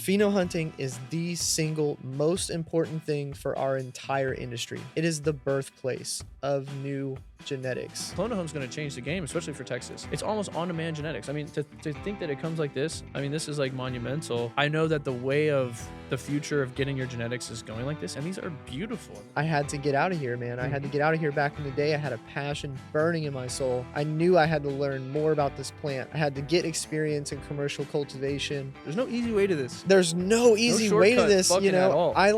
Pheno-hunting is the single most important thing for our entire industry. It is the birthplace of new genetics. CloneToHome's going to change the game, especially for Texas. It's almost on-demand genetics. I mean, to think that it comes like this, I mean, this is like monumental. I know that the way of the future of getting your genetics is going like this, and these are beautiful. I had to get out of here, man. I had to get out of here back in the day. I had a passion burning in my soul. I knew I had to learn more about this plant. I had to get experience in commercial cultivation. There's no easy way to this. There's no easy way to this, you know. I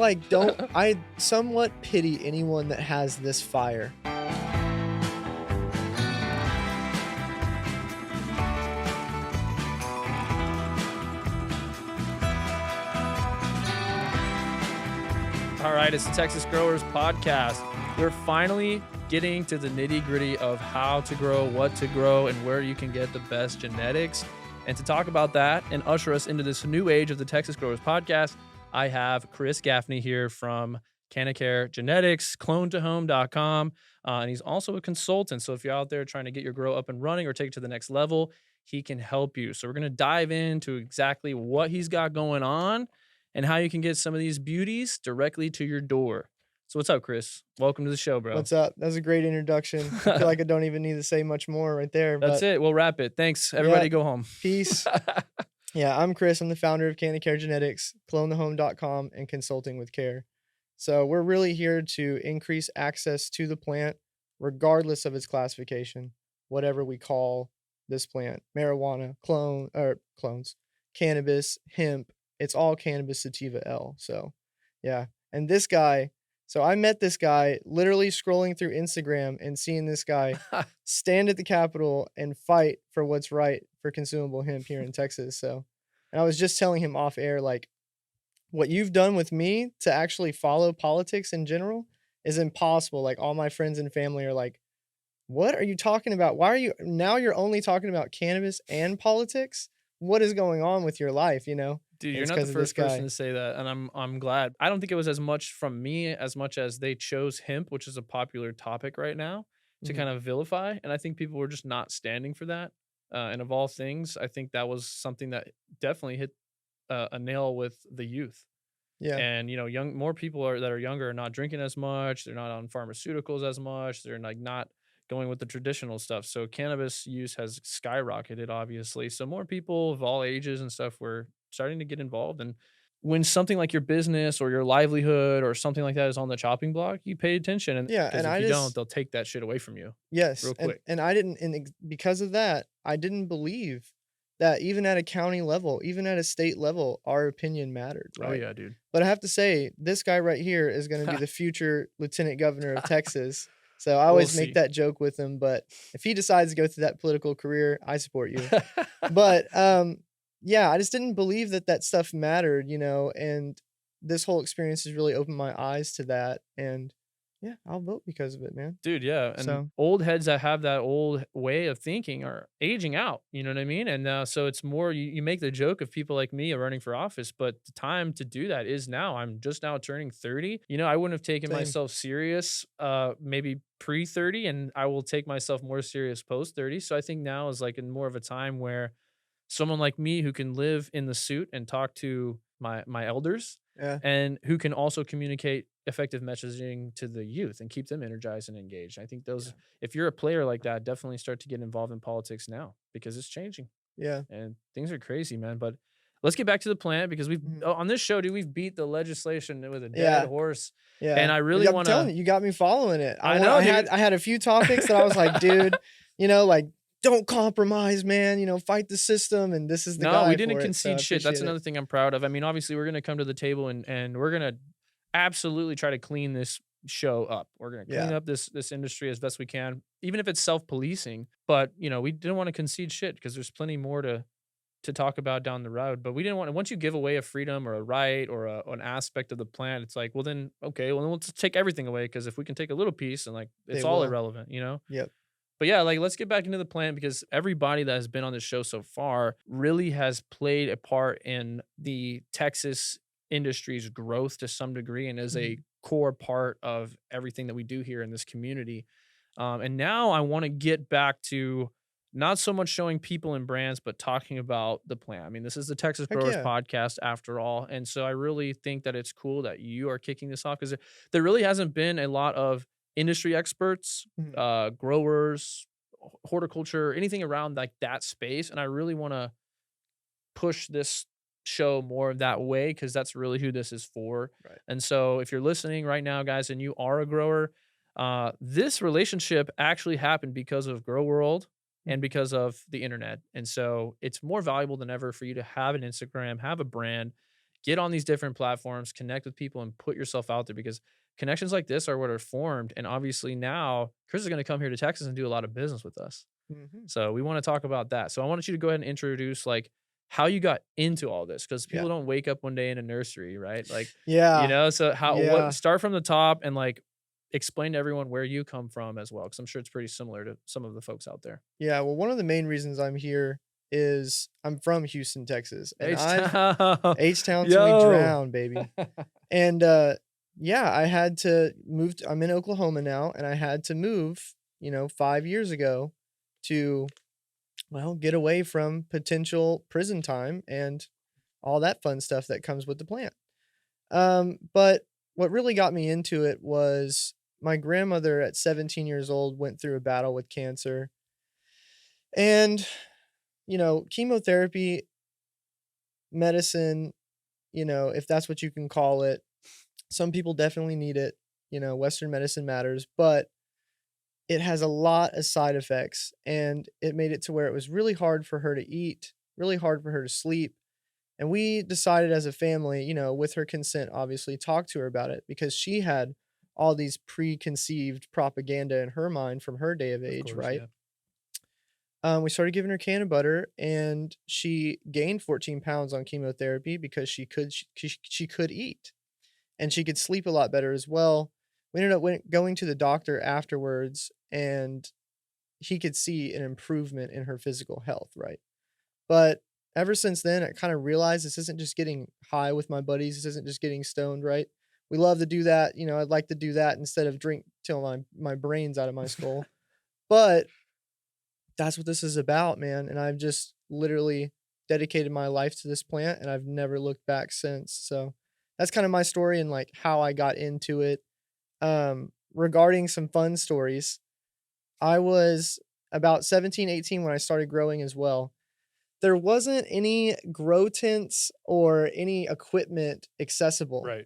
I somewhat pity anyone that has this fire. All right, it's the Texas Growers Podcast. We're finally getting to the nitty-gritty of how to grow, what to grow, and where you can get the best genetics. And to talk about that and usher us into this new age of the Texas Growers Podcast, I have Chris Gaffney here from Cannacare Genetics, CloneToHome.com, and he's also a consultant. So if you're out there trying to get your grow up and running or take it to the next level, he can help you. So we're going to dive into exactly what he's got going on and how you can get some of these beauties directly to your door. So what's up, Chris? Welcome to the show, bro. What's up? That was a great introduction. I feel like I don't even need to say much more right there. That's it. We'll wrap it. Thanks. Everybody go home. Peace. Yeah, I'm Chris. I'm the founder of Cannacare Genetics, CloneToHome.com, and Consulting with Care. So we're really here to increase access to the plant, regardless of its classification, whatever we call this plant: marijuana, clones, cannabis, hemp. It's all cannabis sativa L. So, yeah. And this guy, so I met this guy literally scrolling through Instagram and seeing this guy stand at the Capitol and fight for what's right for consumable hemp here in Texas. So, and I was just telling him off air, like, what you've done with me to actually follow politics in general is impossible. Like, all my friends and family are like, what are you talking about? Why are you now you're only talking about cannabis and politics? What is going on with your life, you know? Dude, you're not the first person to say that, and I'm glad. I don't think it was as much from me as much as they chose hemp, which is a popular topic right now, to kind of vilify, and I think people were just not standing for that. And of all things, I think that was something that definitely hit a nail with the youth. Yeah. And you know, more people that are younger are not drinking as much. They're not on pharmaceuticals as much. They're like not going with the traditional stuff. So cannabis use has skyrocketed, obviously. So more people of all ages and stuff were starting to get involved. And when something like your business or your livelihood or something like that is on the chopping block, you pay attention. And yeah, and if you don't, they'll take that shit away from you. Yes, real quick. And I didn't, and because of that, I didn't believe that even at a county level, even at a state level, our opinion mattered. Right? Oh yeah, dude. But I have to say, this guy right here is going to be the future lieutenant governor of Texas. So I always make that joke with him. But if he decides to go through that political career, I support you. But yeah, I just didn't believe that stuff mattered, you know, and this whole experience has really opened my eyes to that. And yeah, I'll vote because of it, man. Dude, yeah. And old heads that have that old way of thinking are aging out, you know what I mean? And so it's more, you make the joke of people like me running for office, but the time to do that is now. I'm just now turning 30. You know, I wouldn't have taken myself serious maybe pre-30, and I will take myself more serious post-30. So I think now is like in more of a time where someone like me who can live in the suit and talk to my elders and who can also communicate effective messaging to the youth and keep them energized and engaged. I think if you're a player like that, definitely start to get involved in politics now because it's changing. Yeah. And things are crazy, man. But let's get back to the plant because on this show, dude, we've beat the legislation with a dead horse. Yeah. And I really want to. You got me following it. I know. I had a few topics that I was like, dude, you know, like, don't compromise, man. You know, fight the system. And this is the guy. No, we didn't concede shit. That's another thing I'm proud of. I mean, obviously, we're going to come to the table and we're going to absolutely try to clean this show up. We're going to clean up this industry as best we can, even if it's self-policing. But, you know, we didn't want to concede shit because there's plenty more to talk about down the road. But we didn't want to, once you give away a freedom or a right or an aspect of the plant, it's like, well, then, okay, well, then let's take everything away because if we can take a little piece and like, it's all irrelevant, you know? Yep. But yeah, like let's get back into the plant because everybody that has been on this show so far really has played a part in the Texas industry's growth to some degree and is a core part of everything that we do here in this community. And now I want to get back to not so much showing people and brands, but talking about the plant. I mean, this is the Texas Heck Growers yeah. Podcast after all. And so I really think that it's cool that you are kicking this off because there really hasn't been a lot of industry experts, Mhm. growers, horticulture, anything around like that space. And I really want to push this show more that way because that's really who this is for. Right. And so if you're listening right now, guys, and you are a grower, this relationship actually happened because of Grow World and Mhm. because of the internet. And so it's more valuable than ever for you to have an Instagram, have a brand, get on these different platforms, connect with people, and put yourself out there because connections like this are what are formed. And obviously now Chris is going to come here to Texas and do a lot of business with us. Mhm. So we want to talk about that. So I wanted you to go ahead and introduce like how you got into all this because Yeah. people don't wake up one day in a nursery, right? Like, Yeah. so how what Yeah. start from the top and like explain to everyone where you come from as well because I'm sure it's pretty similar to some of the folks out there. Yeah. Well, one of the main reasons I'm here is I'm from Houston, Texas, and H I've Town, H-Town till we yo, drown, baby. And, yeah, I had to move t I'm in Oklahoma now, and I had to move, 5 years ago to, well, get away from potential prison time and all that fun stuff that comes with the plant. But what really got me into it was my grandmother at 17 years old went through a battle with cancer. And, chemotherapy, medicine, if that's what you can call it, some people definitely need it. Western medicine matters, but it has a lot of side effects. And it made it to where it was really hard for her to eat, really hard for her to sleep. And we decided as a family, with her consent, obviously, talk to her about it because she had all these preconceived propaganda in her mind from her day of of age, course, right? yeah. We started giving her can of butter, and she gained 14 pounds on chemotherapy because she could eat, and she could sleep a lot better as well. We ended up going to the doctor afterwards, and he could see an improvement in her physical health, right? But ever since then, I kind of realized this isn't just getting high with my buddies. This isn't just getting stoned, right? We love to do that. I'd like to do that instead of drink till my brains out of my skull. But that's what this is about, man. And I've just literally dedicated my life to this plant and I've never looked back since. So that's kind of my story and like how I got into it. Regarding some fun stories, I was about 17, 18 when I started growing as well. There wasn't any grow tents or any equipment accessible. Right.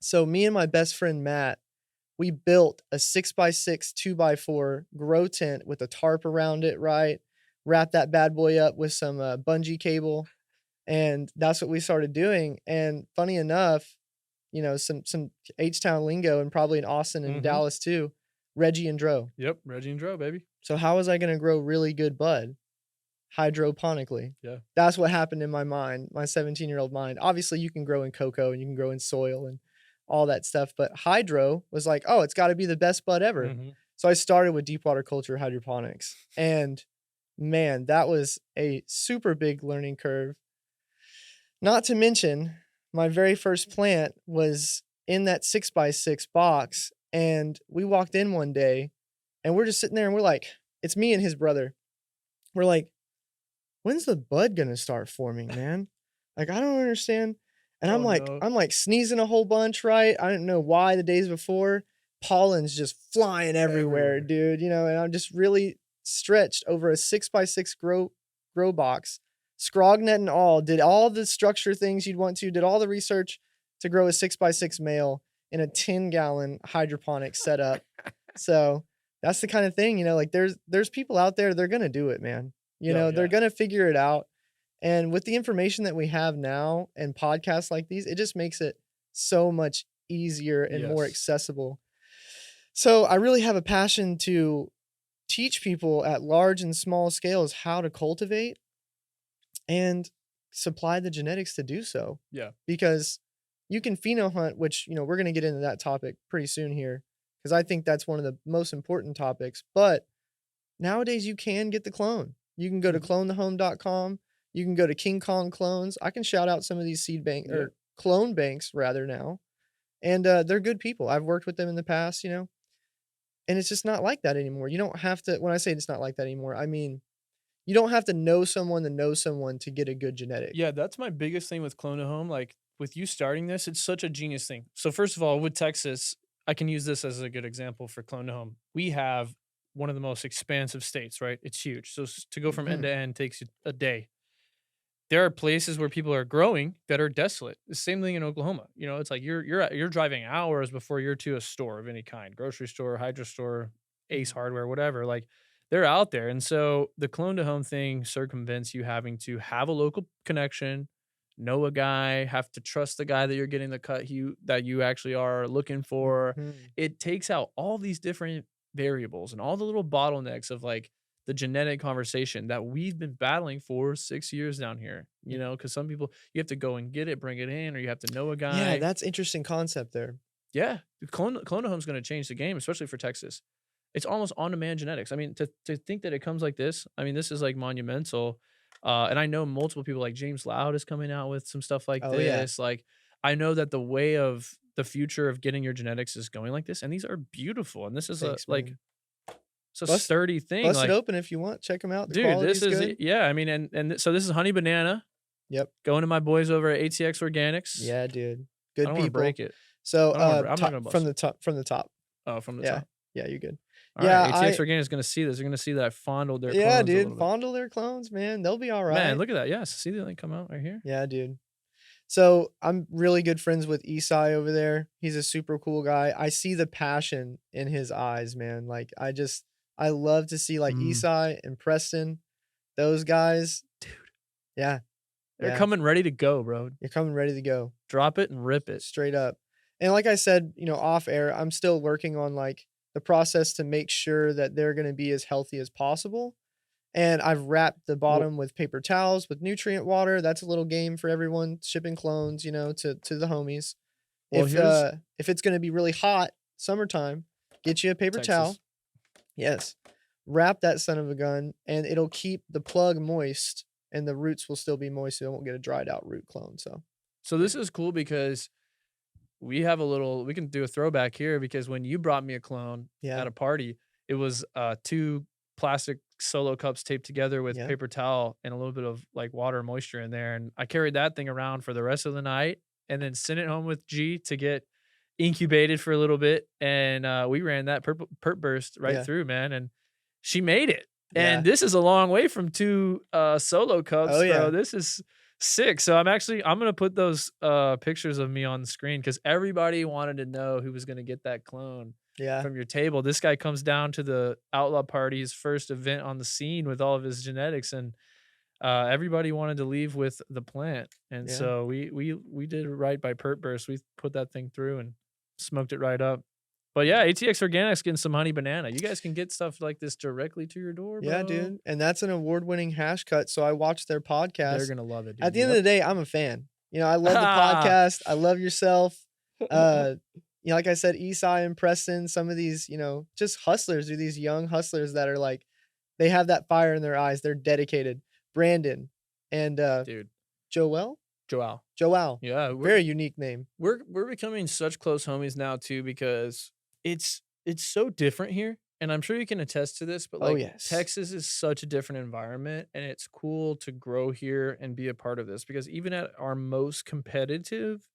So me and my best friend Matt, we built a 6x6 2x4 grow tent with a tarp around it, right? Wrap that bad boy up with some bungee cable, and that's what we started doing. And funny enough, some H Town lingo, and probably in Austin and Mm-hmm. Dallas too, Reggie and Dro. Yep. Reggie and Dro, baby. So how was I going to grow really good bud? Hydroponically. Yeah. That's what happened in my mind, my 17-year-old mind. Obviously, you can grow in cocoa and you can grow in soil and all that stuff, but hydro was like, "Oh, it's gotta be the best bud ever." Mm-hmm. So I started with deep water culture hydroponics, and man, that was a super big learning curve. Not to mention, my very first plant was in that 6 by 6 box, and we walked in one day, and we're just sitting there, and we're like, it's me and his brother. We're like, when's the bud gonna start forming, man? Like, I don't understand. And I'm Oh like no. I'm like sneezing a whole bunch, right? I didn't know why the days before. Pollen's just flying everywhere, Everywhere. dude, and I'm just really stretched over a 6 by 6 grow box, scrognet and all, did all the structure things you'd want to, did all the research to grow a 6 by 6 male in a 10-gallon hydroponic setup. So, that's the kind of thing, like, there's people out there, they're gonna do it, man. Oh They're yeah. gonna figure it out, and with the information that we have now and podcasts like these, it just makes it so much easier and more Yes. accessible. So, I really have a passion to teach people at large and small scales how to cultivate and supply the genetics to do so. Yeah. Because you can pheno-hunt, which, we're gonna get into that topic pretty soon here, because I think that's one of the most important topics, but nowadays, you can get the clone. You can go to Mhm. CloneToHome.com. You can go to King Kong Clones. I can shout out some of these seed bank Yep. or clone banks rather now, and, they're good people. I've worked with them in the past, and it's just not like that anymore. You don't have to when I say it's not like that anymore, I mean, you don't have to know someone to get a good genetic. Yeah, that's my biggest thing with CloneToHome, like, with you starting this, it's such a genius thing. So, first of all, with Texas, I can use this as a good example for CloneToHome. We have one of the most expansive states, right? It's huge. So, to go from end to Mhm. end takes you a day. There are places where people are growing that are desolate. The same thing in Oklahoma. You know, it's like you're driving hours before you're to a store of any kind, grocery store, hydro store, Ace Mhm. Hardware, whatever. Like they're out there. And so the clone to home thing circumvents you having to have a local connection, know a guy, have to trust the guy that you're getting the cut you that you actually are looking for. Mhm. It takes out all these different variables and all the little bottlenecks of like the genetic conversation that we've been battling for 6 years down here, you Mm. know, because some people you have to go and get it, bring it in, or you have to know a Yeah, guy. that's interesting concept there. Yeah, Clone-Home's gonna change the game, especially for Texas. It's almost on-demand genetics. I mean, to think that it comes like this, I mean, this is, like, monumental, and I know multiple people, like James Loud is coming out with some stuff like Oh, yeah. this, like, I know that the way of the future of getting your genetics is going like this, and these are beautiful, and this is a Thanks, like, man. it's a Bust sturdy thing, bust it like, open if you want, check them out, the dude, this quality's is good. yeah, I mean, so this is honey banana, Yep. going to my boys over at ATX Organics. Yeah, dude. I Good don't wanna people. break it. So, I don't wanna I'm not top gonna bust it. from the top. Oh, from the Yeah. top. Yeah, you're good. Alright, Yeah, ATX I Organic is gonna see this. They're gonna see that I fondled their yeah, clones a dude, little bit. fondle their clones, man, they'll be Man, alright. look at that. Yes, see the link come out right here? Yeah, dude. So, I'm really good friends with Esai over there. He's a super cool guy. I see the passion in his eyes, man. Like, I love to see, like, Mm. Esai and Preston, those guys. Dude, Yeah, they're yeah. coming ready to go, bro. You're coming ready to go. Drop it and rip it. Straight up. And like I said, off air, I'm still working on, like, the process to make sure that they're gonna be as healthy as possible. And I've wrapped the Well bottom with paper towels with nutrient water. That's a little game for everyone shipping clones, to the homies. well, here's If it's gonna be really hot, summertime, get you a paper towel. Texas. Yes. Wrap that son of a gun, and it'll keep the plug moist, and the roots will still be moist, so it won't get a dried out root clone, so, So yeah. this is cool because we can do a throwback here because when you brought me a clone Yeah. at a party, it was, 2 plastic solo cups taped together with Yeah. paper towel and a little bit of, like, water and moisture in there, and I carried that thing around for the rest of the night and then sent it home with G to get incubated for a little bit, and, we ran that perp burst right Yeah. through, man, and she made it, and Yeah. this is a long way from 2, solo Oh, cups, bro. yeah. This is sick. So I'm gonna put those, pictures of me on the screen because everybody wanted to know who was gonna get that clone Yeah. from your table. This guy comes down to the outlaw party's first event on the scene with all of his genetics, and everybody wanted to leave with the plant, and Yeah. so we did it right by Pert Burst. We put that thing through and smoked it right up. But yeah, ATX Organics getting some honey banana. You guys can get stuff like this directly to your door, Yeah, bro. dude, and that's an award-winning hash cut, so I watched their They're podcast. gonna love it, At dude. the end of Yep. the day, I'm a fan. I love the podcast, I love yourself. Uh, like I said, Esai and Preston, some of these, just hustlers, or these young hustlers that are like they have that fire in their eyes, they're dedicated. Brandon and, Dude, Joel? Joao. Joel. Yeah, Very unique name. we're becoming such close homies now too because it's so different here, and I'm sure you can attest to this, but Oh, like yes. Texas is such a different environment, and it's cool to grow here and be a part of this because even at our most competitive,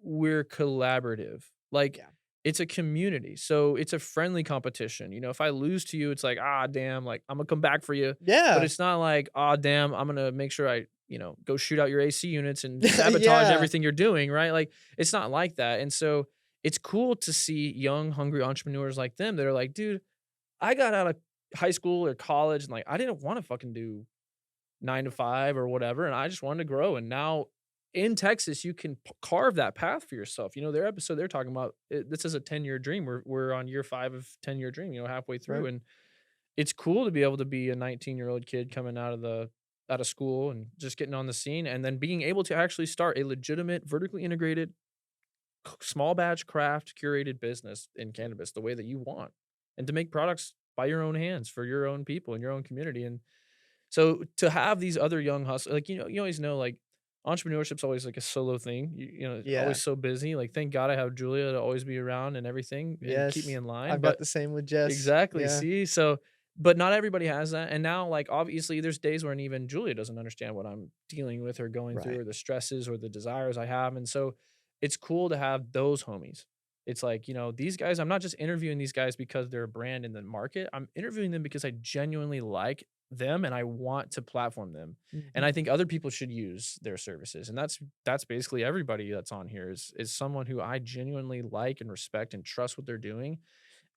we're collaborative. Like Yeah. it's a community, so it's a friendly competition. You know, if I lose to you, it's like ah damn, like I'm gonna come back for you, but Yeah. it's not like ah damn, I'm gonna make sure I go shoot out your AC units and sabotage Yeah. everything you're doing, right? Like it's not like that, and so it's cool to see young, hungry entrepreneurs like them that are like, dude, I got out of high school or college and like I didn't want to fucking do 9 to 5 or whatever, and I just wanted to grow. And now in Texas, you can carve that path for yourself. You know, their episode they're talking about this is a 10-year dream. We're on year 5 of 10-year dream. You know, halfway through, Right. and it's cool to be able to be a 19-year-old kid coming out of school and just getting on the scene, and then being able to actually start a legitimate, vertically integrated, small batch craft curated business in cannabis the way that you want, and to make products by your own hands for your own people in your own community. And so to have these other young hustlers, like, you always know, like, entrepreneurship's always like a solo thing. Yeah. Always so busy. Like, thank God I have Julia to always be around and everything and keep me Yes. in line. I've got But the same with Jess. exactly. Yeah. See, so But not everybody has that, and now, like, obviously, there's days when even Julia doesn't understand what I'm dealing with or going through Right. or the stresses or the desires I have, and so it's cool to have those homies. It's like, these guys I'm not just interviewing these guys because they're a brand in the market, I'm interviewing them because I genuinely like them and I want to platform them, and Mhm. I think other people should use their services, and that's basically everybody that's on here is someone who I genuinely like and respect and trust what they're doing.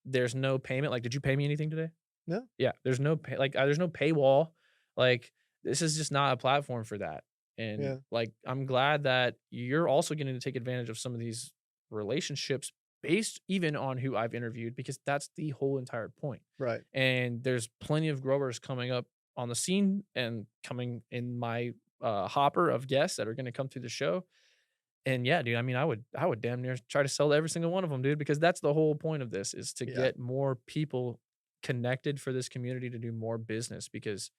There's no payment, like, "Did you pay me anything today?" No. Yeah, there's no paywall, like, this is just not a platform for that, and, Yeah. like, I'm glad that you're also getting to take advantage of some of these relationships based even on who I've interviewed because that's the whole entire point, Right. and there's plenty of growers coming up on the scene and coming in my, hopper of guests that are gonna come through the show, and yeah, dude, I mean, I would damn near try to sell to every single one of them, dude, because that's the whole point of this is to Yeah. get more people connected for this community to do more business because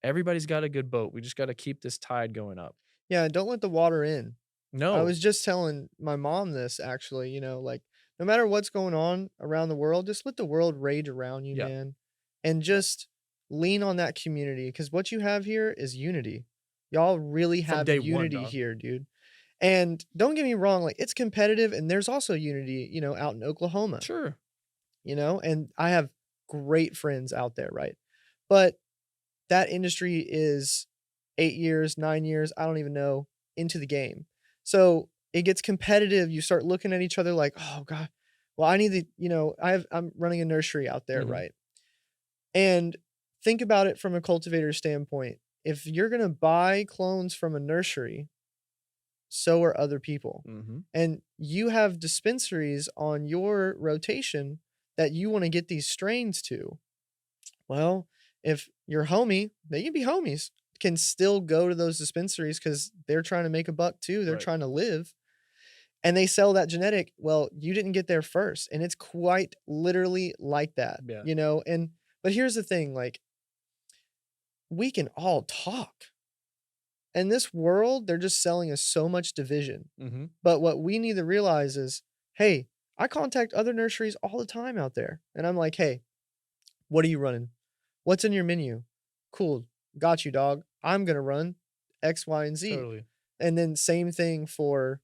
everybody's got a good boat. We just got to keep this tide going up. Yeah, don't let the water in. I No. was just telling my mom this actually, like no matter what's going on around the world, just let the world rage around you, Yeah. man. And just lean on that community because what you have here is unity. Y'all really From have day one, unity dog. here, dude. And don't get me wrong, like it's competitive and there's also unity, out in Oklahoma, Sure. and I have great friends out there, right? But that industry is 8 years, 9 years, I don't even know, into the game. So, it gets competitive, you start looking at each other like, "Oh god, well, I need to," I'm running a nursery out there, Mhm. right? And think about it from a cultivator standpoint. If you're gonna buy clones from a nursery, so are other people. Mhm. And you have dispensaries on your rotation that you wanna get these strains to. Well, if your homie, they can be homies, can still go to those dispensaries because 'cause they're trying to make a buck too, they're Right. trying to live, and they sell that genetic, well, you didn't get there first, and it's quite literally like that, Yeah. but here's the thing, like, we can all talk. In this world, they're just selling us so much division, Mhm. but what we need to realize is, "Hey," I contact other nurseries all the time out there, and I'm like, "Hey, what are you running? What's in your menu? Cool. Got you, dog. I'm gonna run X, Y, and Z." Totally. And then same thing for,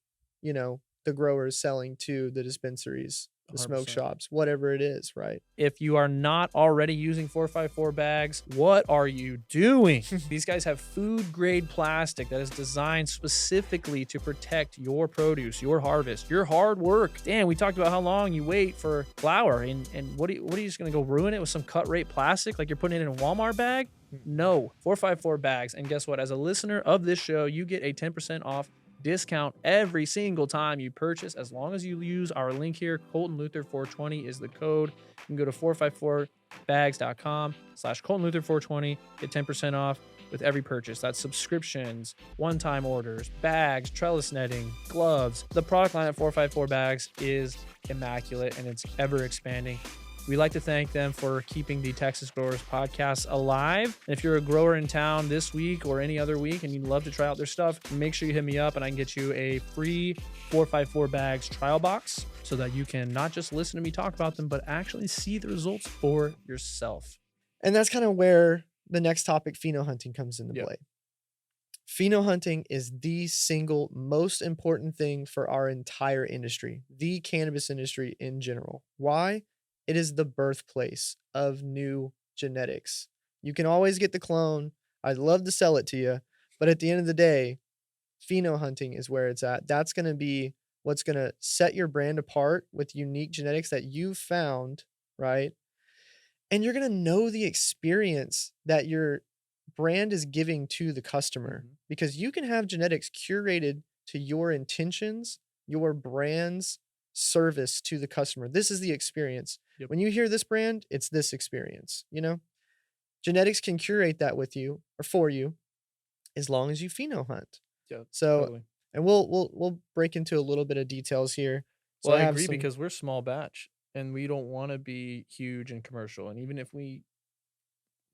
the growers selling to the dispensaries, the smoke 100%. shops, whatever it is, right? If you are not already using 454 bags, what are you doing? These guys have food grade plastic that is designed specifically to protect your produce, your harvest, your hard work. Damn, we talked about how long you wait for flour, and what are you just gonna go ruin it with some cut rate plastic like you're putting it in a Walmart bag? Mhm. No, 454 bags. And guess what? As a listener of this show, you get a 10% off discount every single time you purchase as long as you use our link here. Colton Luther 420 is the code. You can go to 454bags.com/Colton Luther 420, get 10% off with every purchase. That's subscriptions, one-time orders, bags, trellis netting, gloves. The product line at 454 bags is immaculate and it's ever expanding. We like to thank them for keeping the Texas Growers podcast alive. And if you're a grower in town this week or any other week and you'd love to try out their stuff, make sure you hit me up and I can get you a free 454 bags trial box so that you can not just listen to me talk about them, but actually see the results for yourself. And that's kind of where the next topic, pheno-hunting, comes into Yep. play. Pheno-hunting is the single most important thing for our entire industry, the cannabis industry in general. Why? It is the birthplace of new genetics. You can always get the clone. I'd love to sell it to you, but at the end of the day, pheno-hunting is where it's at. That's gonna be what's gonna set your brand apart with unique genetics that you've found, right? And you're gonna know the experience that your brand is giving to the customer Mhm. because you can have genetics curated to your intentions, your brand's service to the customer. This is the experience. Yep. When you hear this brand, it's this experience, Genetics can curate that with you or for you as long as you pheno hunt. Yeah, So, totally. and we'll break into a little bit of details here. So Well, I I have agree some. because we're small batch and we don't want to be huge and commercial. And even if we,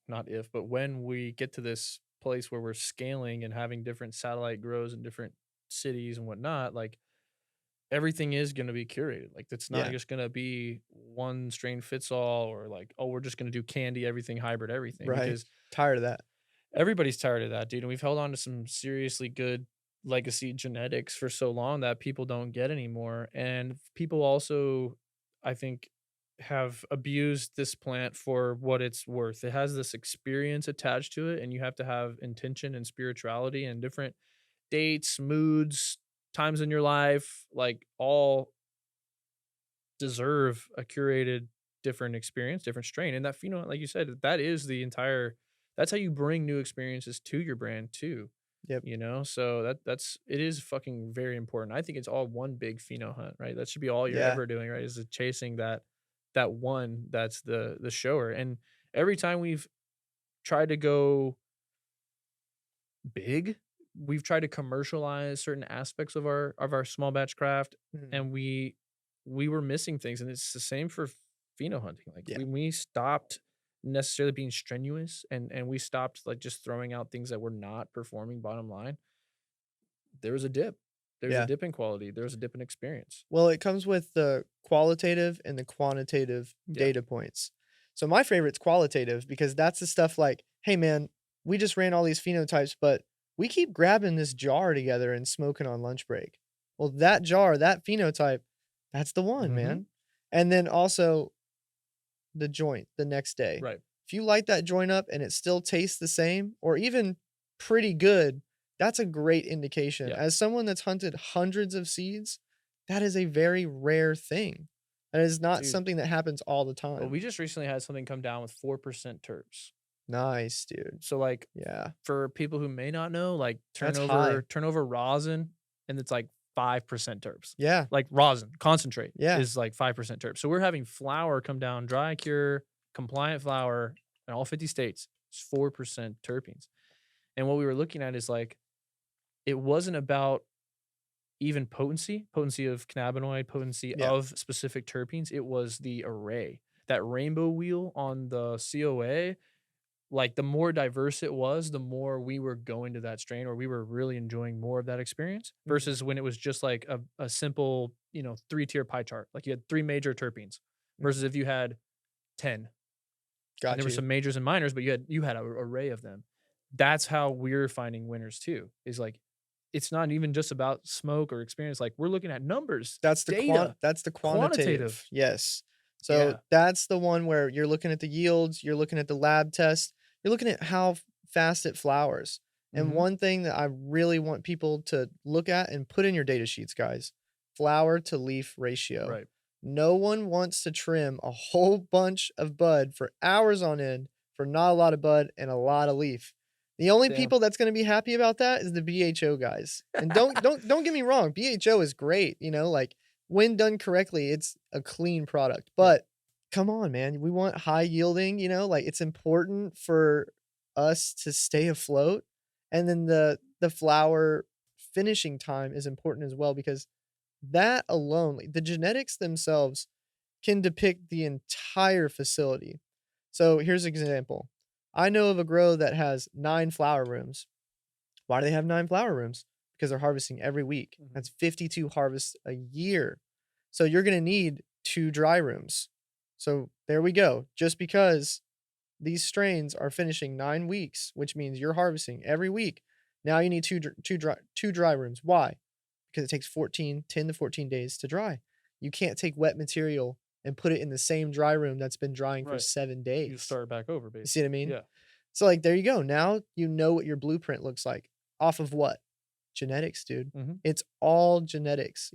not if, but when we get to this place where we're scaling and having different satellite grows in different cities and whatnot, like everything is gonna be curated. Like, it's not Yeah, just gonna be one strain fits all or like, "Oh, we're just gonna do candy, everything, hybrid, everything," right. because Tired of that. everybody's tired of that, dude, and we've held on to some seriously good legacy genetics for so long that people don't get anymore, and people also, I think, have abused this plant for what it's worth. It has this experience attached to it, and you have to have intention and spirituality and different dates, moods, times in your life, like, all deserve a curated different experience, different strain. And that, like you said, that is the entire that's how you bring new experiences to your brand too. Yep. So that's it is fucking very important. I think it's all one big pheno hunt, right? That should be all you're Yeah. ever doing, right? Is chasing that one that's the shower. And every time we've tried to go big, we've tried to commercialize certain aspects of our small batch craft, Mhm. and we were missing things, and it's the same for pheno hunting. Like, Yeah. we stopped necessarily being strenuous, and we stopped, like, just throwing out things that were not performing bottom line, there was a dip. There's a Yeah. dip in quality, there's a dip in experience. Well, it comes with the qualitative and the quantitative Yeah. data points. So my favorite's qualitative because that's the stuff like, "Hey, man, we just ran all these phenotypes, but we keep grabbing this jar together and smoking on lunch break." Well, that jar, that phenotype, that's the one, Mhm. man. And then also the joint the next day. Right. If you light that joint up and it still tastes the same or even pretty good, that's a great indication. Yeah. As someone that's hunted hundreds of seeds, that is a very rare thing. That is not Dude, something that happens all the well, time. we just recently had something come down with 4% terps. Nice, dude. So, like, Yeah. for people who may not know, like, That's high. turnover rosin, and it's like 5% terps. Yeah. Like, rosin, concentrate Yeah. is like 5% terps. So we're having flour come down, dry cure, compliant flour in all 50 states. It's 4% terpenes. And what we were looking at is, like, it wasn't about even potency of cannabinoid, potency Yeah. of specific terpenes. It was the array. That rainbow wheel on the COA, like, the more diverse it was, the more we were going to that strain, or we were really enjoying more of that experience Mhm. versus when it was just like a simple, 3-tier pie chart. Like, you had 3 major terpenes versus Mhm. if you had 10 and there Got were you. some majors and minors, but you had an array of them. That's how we're finding winners too. Is like, it's not even just about smoke or experience. Like, we're looking at numbers, data, That's the quantitative. quantitative, yes. So, Yeah. that's the one where you're looking at the yields, you're looking at the lab tests, you're looking at how fast it flowers, and Mhm. one thing that I really want people to look at and put in your data sheets, guys, flower to leaf ratio. Right. No one wants to trim a whole bunch of bud for hours on end for not a lot of bud and a lot of leaf. The only Damn. people that's gonna be happy about that is the BHO guys. And don't get me wrong, BHO is great, like, when done correctly, it's a clean product, Yeah. but come on, man, we want high yielding, like, it's important for us to stay afloat, and then the flower finishing time is important as well because that alone, like, the genetics themselves can depict the entire facility. So, here's an example. I know of a grow that has 9 flower rooms. Why do they have 9 flower rooms? Because they're harvesting every week. Mhm. That's 52 harvests a year. So you're gonna need 2 dry rooms. So there we go. Just because these strains are finishing 9 weeks, which means you're harvesting every week, now you need 2 dry rooms. Why? Because it takes 10 to 14 days to dry. You can't take wet material and put it in the same dry room that's been drying for Right. 7 You days. start back over You see what I basically. mean? Yeah. So, like, there you go. Now you know what your blueprint looks like. Off of what? Genetics, dude. Mhm. It's all genetics.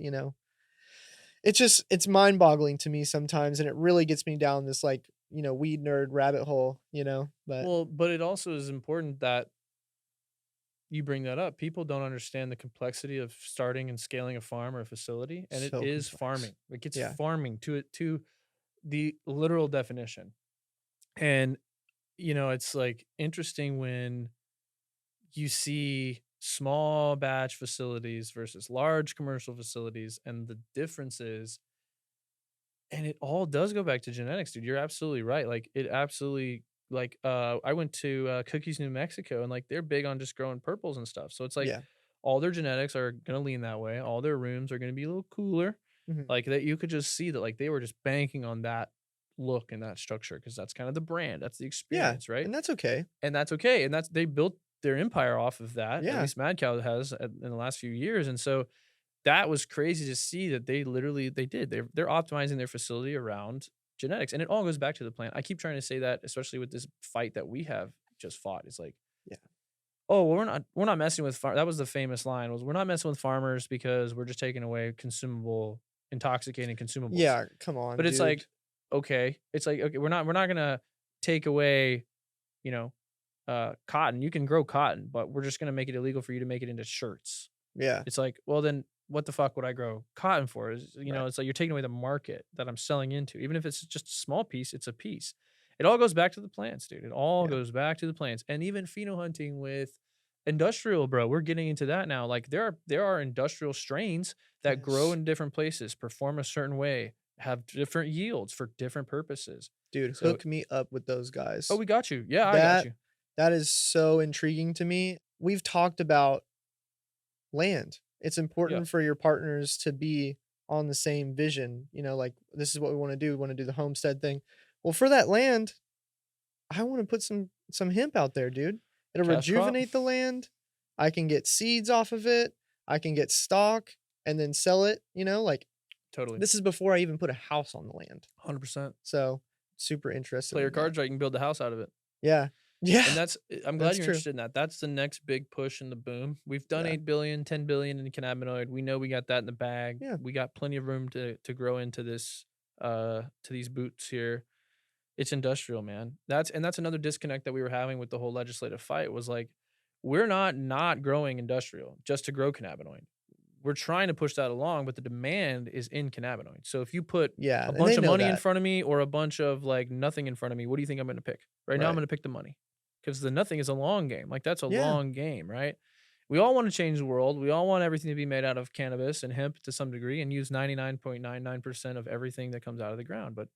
It's mind-boggling to me sometimes, and it really gets me down this, like, weed nerd rabbit hole, but Well, but it also is important that you bring that up. People don't understand the complexity of starting and scaling a farm or a facility, and it so is complex. farming. Like, it's Yeah. farming to the literal definition. And it's like interesting when you see small batch facilities versus large commercial facilities and the differences. And it all does go back to genetics, dude. You're absolutely right. Like, it absolutely, like, I went to Cookies, New Mexico, and, like, they're big on just growing purples and stuff. So it's like Yeah. all their genetics are gonna lean that way. All their rooms are gonna be a little cooler. Mhm. Like, that you could just see that, like, they were just banking on that look and that structure because that's kind of the brand, that's the Yeah, experience, right? and that's okay. And that's okay, and that's they built their empire off of that, at Yeah. least Mad Cow has in the last few years, and so that was crazy to see that they literally they did. They're optimizing their facility around genetics, and it all goes back to the plant. I keep trying to say that, especially with this fight that we have just fought. It's like, Yeah. "Oh, well, we're not messing with that was the famous line was, "We're not messing with farmers because we're just taking away consumable intoxicating consumables." Yeah, come on, But it's dude. like, okay. It's like, okay, we're not gonna take away, you know, cotton. You can grow cotton, but we're just gonna make it illegal for you to make it into shirts. Yeah, It's like, well, then what the fuck would I grow cotton for? right. It's like you're taking away the market that I'm selling into. Even if it's just a small piece, it's a piece. It all goes back to the plants, dude. It all Yeah. goes back to the plants. And even pheno-hunting with industrial, bro. We're getting into that now. Like, there are industrial strains that grow Yes. in different places, perform a certain way, have different yields for different purposes. Dude, So, hook me up with those oh, guys. we got you. Yeah, I got That you. that is so intriguing to me. We've talked about land. It's Yeah, important for your partners to be on the same vision, like, "This is what we wanna do. We wanna do the homestead thing." Well, for that land, I wanna put some hemp out there, dude. It'll cash crop. rejuvenate the land. I can get seeds off of it. I can get stock and then sell it, like, Totally. this is before I even put a house on the land. 100%. So, super interested Play your in that. cards right, you can build the house out of it. Yeah. Yeah, And I'm glad that's you're true. interested in that. That's the next big push in the boom. We've done Yeah. 8,000,000,000, 10,000,000,000 in cannabinoid. We know we got that in the bag. Yeah. We got plenty of room to grow into this, to these boots here. It's industrial, man. That's another disconnect that we were having with the whole legislative fight was like, we're not growing industrial just to grow cannabinoid. We're trying to push that along, but the demand is in cannabinoid. So if you put Yeah, a and they bunch of know money in that. front of me or a bunch of like nothing in front of me, what do you think I'm gonna pick? Right now, I'm Right. gonna pick the money because the nothing is a long game. Like, that's a Yeah. long game, right? We all want to change the world. We all want everything to be made out of cannabis and hemp to some degree and use 99.99% of everything that comes out of the ground. But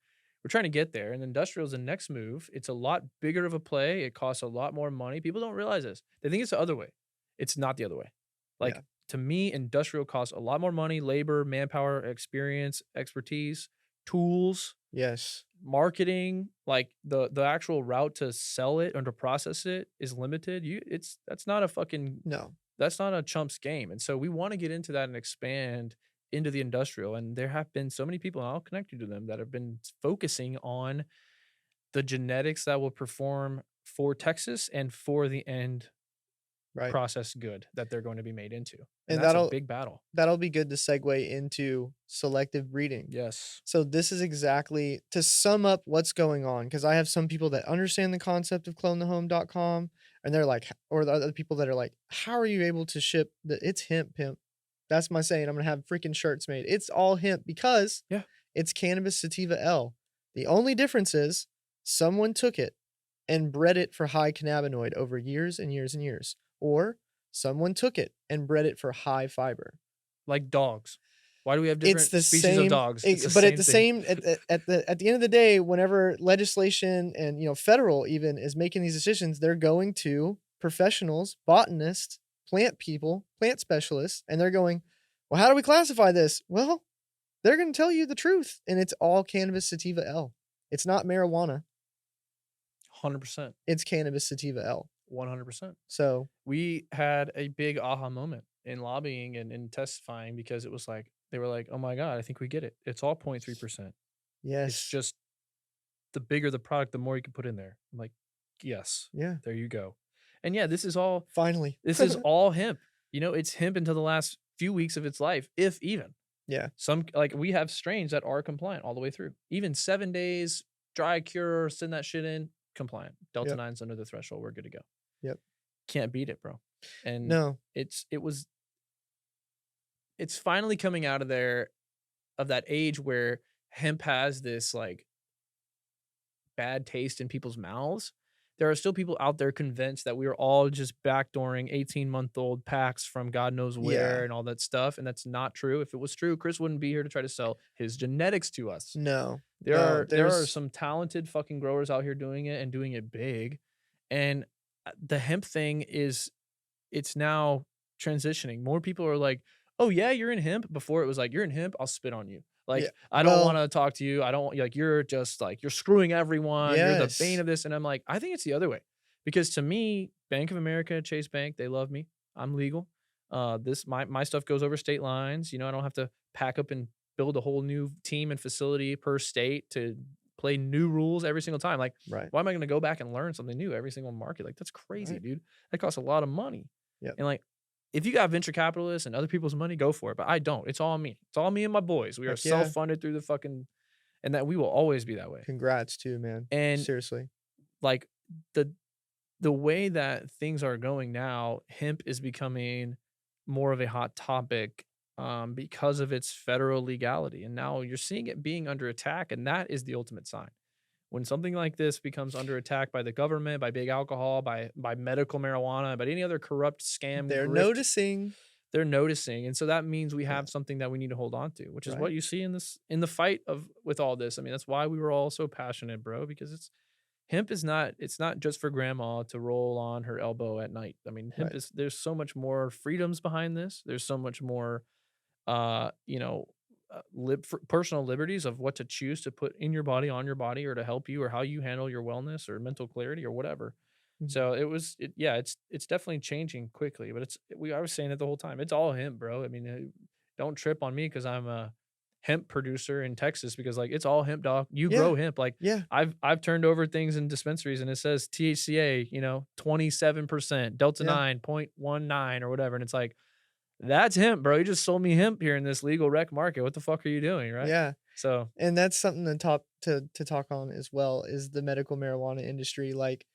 we're trying to get there. And industrial is the next move. It's a lot bigger of a play. It costs a lot more money. People don't realize this. They think it's the other way. It's not the other way. Yeah. Like, to me, industrial costs a lot more money, labor, manpower, experience, expertise, tools, Yes. marketing. Like, the actual route to sell it and to process it is limited. No. That's not a chump's game. And so we want to get into that and expand into the industrial. And there have been so many people, and I'll connect you to them, that have been focusing on the genetics that will perform for Texas and for the end Right. processed good that they're going to be made into. And And that's a that'll big battle. that'll be good to segue into selective breeding. Yes. So this is exactly to sum up what's going on, because I have some people that understand the concept of CloneToHome.com, and they're like, or the other people that are like, "How are you able to ship the it's hemp pimp?" That's my saying. I'm gonna have freaking shirts made. It's all hemp because Yeah. it's cannabis sativa L. The only difference is someone took it and bred it for high cannabinoid over years and years and years, or someone took it and bred it for high fiber. Like dogs. Why do we have It's different the species of same, dogs? It's the but at same the thing. same at the end of the day, whenever legislation and, federal even is making these decisions, they're going to professionals, botanists, plant people, plant specialists, and they're going, "Well, how do we classify this?" Well, they're gonna tell you the truth, and it's all cannabis sativa L. It's not marijuana, 100%. it's cannabis sativa L. 100%. So, We had a big aha moment in lobbying and in testifying because it was like, they were like, "Oh my God, I think we get it. It's all 0.3%. It's yes. just the bigger the product, the more you can put in there." I'm like, "Yes, Yeah, there you go." And yeah, finally. this is all hemp. It's hemp until the last few weeks of its life, if even. Yeah, Some, like, we have strains that are compliant all the way through. Even 7 days, dry cure, send that shit in, compliant. Delta yep, 9's under the threshold, we're good to go. yep. Can't beat it, bro. And No, it's it was it's finally coming out of there, of that age where hemp has this, like, bad taste in people's mouths. There are still people out there convinced that we are all just backdooring 18-month-old packs from God knows where yeah, and all that stuff, and that's not true. If it was true, Chris wouldn't be here to try to sell his genetics to us. no, There no, are there are there's some talented fucking growers out here doing it and doing it big, and, the hemp thing is, it's now transitioning. More people are like, "Oh yeah, you're in hemp." Before it was like, "You're in hemp, I'll spit on you." Yeah. Like, "I don't Well, wanna talk to you. I don't like, you're just like, you're screwing everyone. You're the bane yes. of this." And I'm like, I think it's the other way. Because to me, Bank of America, Chase Bank, they love me. I'm legal. This my stuff goes over state lines. You know, I don't have to pack up and build a whole new team and facility per state to play new rules every single time. Like, Right. why am I gonna go back and learn something new every single market? Like, that's crazy, Right. dude. That costs a lot of money. Yep. And like, if you got venture capitalists and other people's money, go for it. But I don't. It's all me. It's all me and my boys. We are Heck yeah. self-funded through the fucking, and that we will always be that way. Congrats too, man. And Seriously. like the the way that things are going now, hemp is becoming more of a hot topic because of its federal legality. And now you're seeing it being under attack. And that is the ultimate sign. When something like this becomes under attack by the government, by big alcohol, by medical marijuana, by any other corrupt scam They're grift, noticing. they're noticing. And so that means we Yeah. have something that we need to hold on to, which is what Right. you see in this, in the fight of with all this. I mean, that's why we were all so passionate, bro, because it's hemp is not, it's not just for grandma to roll on her elbow at night. I mean, hemp Right. is, there's so much more freedoms behind this. There's so much more you know, personal liberties of what to choose to put in your body, on your body, or to help you, or how you handle your wellness or mental clarity or whatever. Mhm. So yeah, it's definitely changing quickly, but I was saying it the whole time. It's all hemp, bro. I mean, don't trip on me because I'm a hemp producer in Texas, because like it's all hemp, dog. You Yeah. grow hemp. Like Yeah. I've turned over things in dispensaries and it says THCA, 27%, Delta Yeah. 9.19 or whatever, and it's like, that's hemp, bro. You just sold me hemp here in this legal rec market. What the fuck are you doing, right? Yeah. So, And that's something to talk on as well is the medical marijuana industry. Like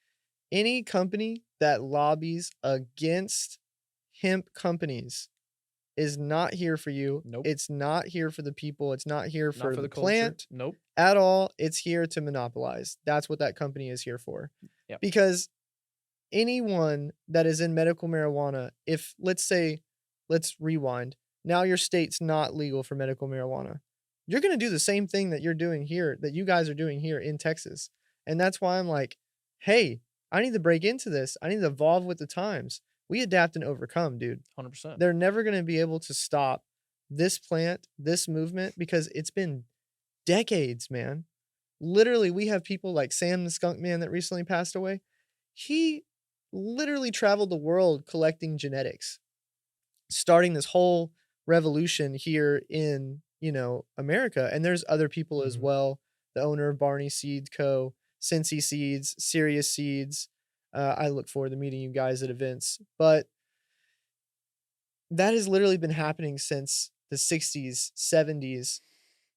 any company that lobbies against hemp companies is not here for you. nope. It's not here for the people. It's not here Not for for the the culture. plant Nope. at all. It's here to monopolize. That's what that company is here for. Yep. Because anyone that is in medical marijuana, if let's say, let's rewind. Now your state's not legal for medical marijuana. You're going to do the same thing that you're doing here, that you guys are doing here in Texas. And that's why I'm like, hey, I need to break into this. I need to evolve with the times. We adapt and overcome, dude. 100%. They're never going to be able to stop this plant, this movement, because it's been decades, man. Literally, we have people like Sam the Skunk Man that recently passed away. He literally traveled the world collecting genetics, starting this whole revolution here in, America. And there's other people as Mhm. well. The owner of Barney Seed Co., Cincy Seeds, Serious Seeds. I look forward to meeting you guys at events. But that has literally been happening since the 60s, 70s.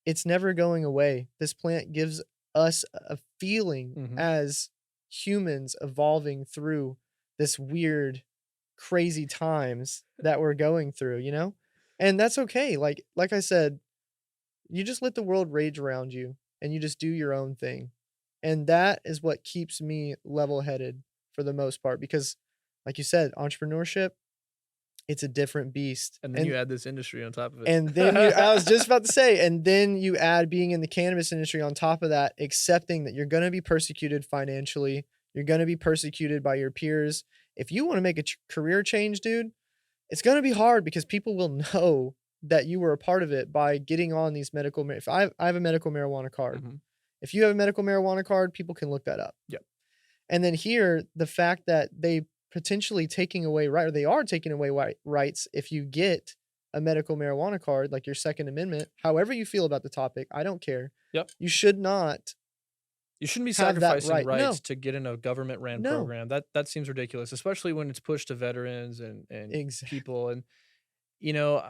It's never going away. This plant gives us a feeling Mhm. as humans evolving through this weird, crazy times that we're going through, you know? And that's okay. Like I said, you just let the world rage around you and you just do your own thing. And that is what keeps me level-headed for the most part because like you said, entrepreneurship, it's a different beast. And then you add this industry on top of it. And then I was just about to say, and then you add being in the cannabis industry on top of that, accepting that you're gonna be persecuted financially, you're gonna be persecuted by your peers. If you wanna make a career change, dude, it's gonna be hard because people will know that you were a part of it by getting on these if I have a medical marijuana card. Mhm. If you have a medical marijuana card, people can look that up. Yep. And then here, the fact that they potentially taking away right or they are taking away rights if you get a medical marijuana card, like your Second Amendment, however you feel about the topic, I don't care. Yep. You should not You shouldn't be have that sacrificing right. rights No, to get in a government ran no, program. That seems ridiculous, especially when it's pushed to veterans and exactly. people. And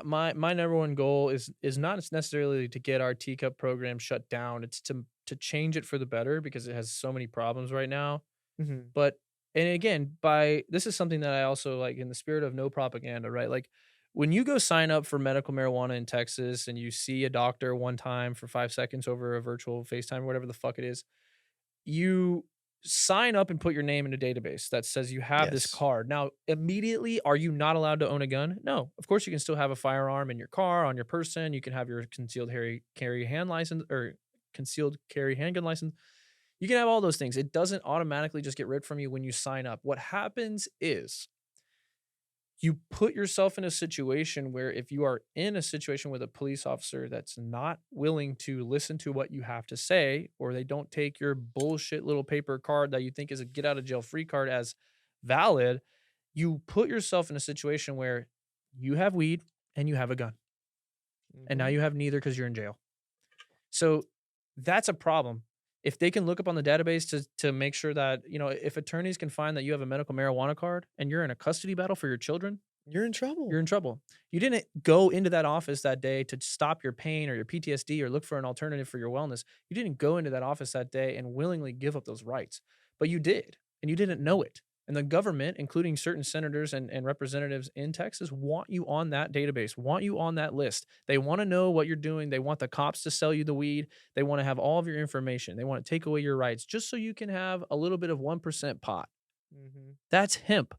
my number one goal is not necessarily to get our teacup program shut down. It's to change it for the better because it has so many problems right now. Mhm. But and again, by this is something that I also like in the spirit of no propaganda, right? Like when you go sign up for medical marijuana in Texas and you see a doctor one time for 5 seconds over a virtual FaceTime or whatever the fuck it is, you sign up and put your name in a database that says you have this Yes. card. Now, immediately, are you not allowed to own a gun? No. Of course, you can still have a firearm in your car, on your person. You can have your carry hand license or concealed carry handgun license. You can have all those things. It doesn't automatically just get ripped from you when you sign up. What happens is you put yourself in a situation where if you are in a situation with a police officer that's not willing to listen to what you have to say, or they don't take your bullshit little paper card that you think is a get out of jail free card as valid, you put yourself in a situation where you have weed and you have a gun. And now Mhm. you have neither because you're in jail. So that's a problem. If they can look up on the database to make sure that, if attorneys can find that you have a medical marijuana card and you're in a custody battle for your children, You're in trouble. you're in trouble. You didn't go into that office that day to stop your pain or your PTSD or look for an alternative for your wellness. You didn't go into that office that day and willingly give up those rights, but you did, and you didn't know it. And the government, including certain senators and representatives in Texas, want you on that database, want you on that list. They want to know what you're doing. They want the cops to sell you the weed. They want to have all of your information. They want to take away your rights just so you can have a little bit of 1% pot. Mhm. That's hemp,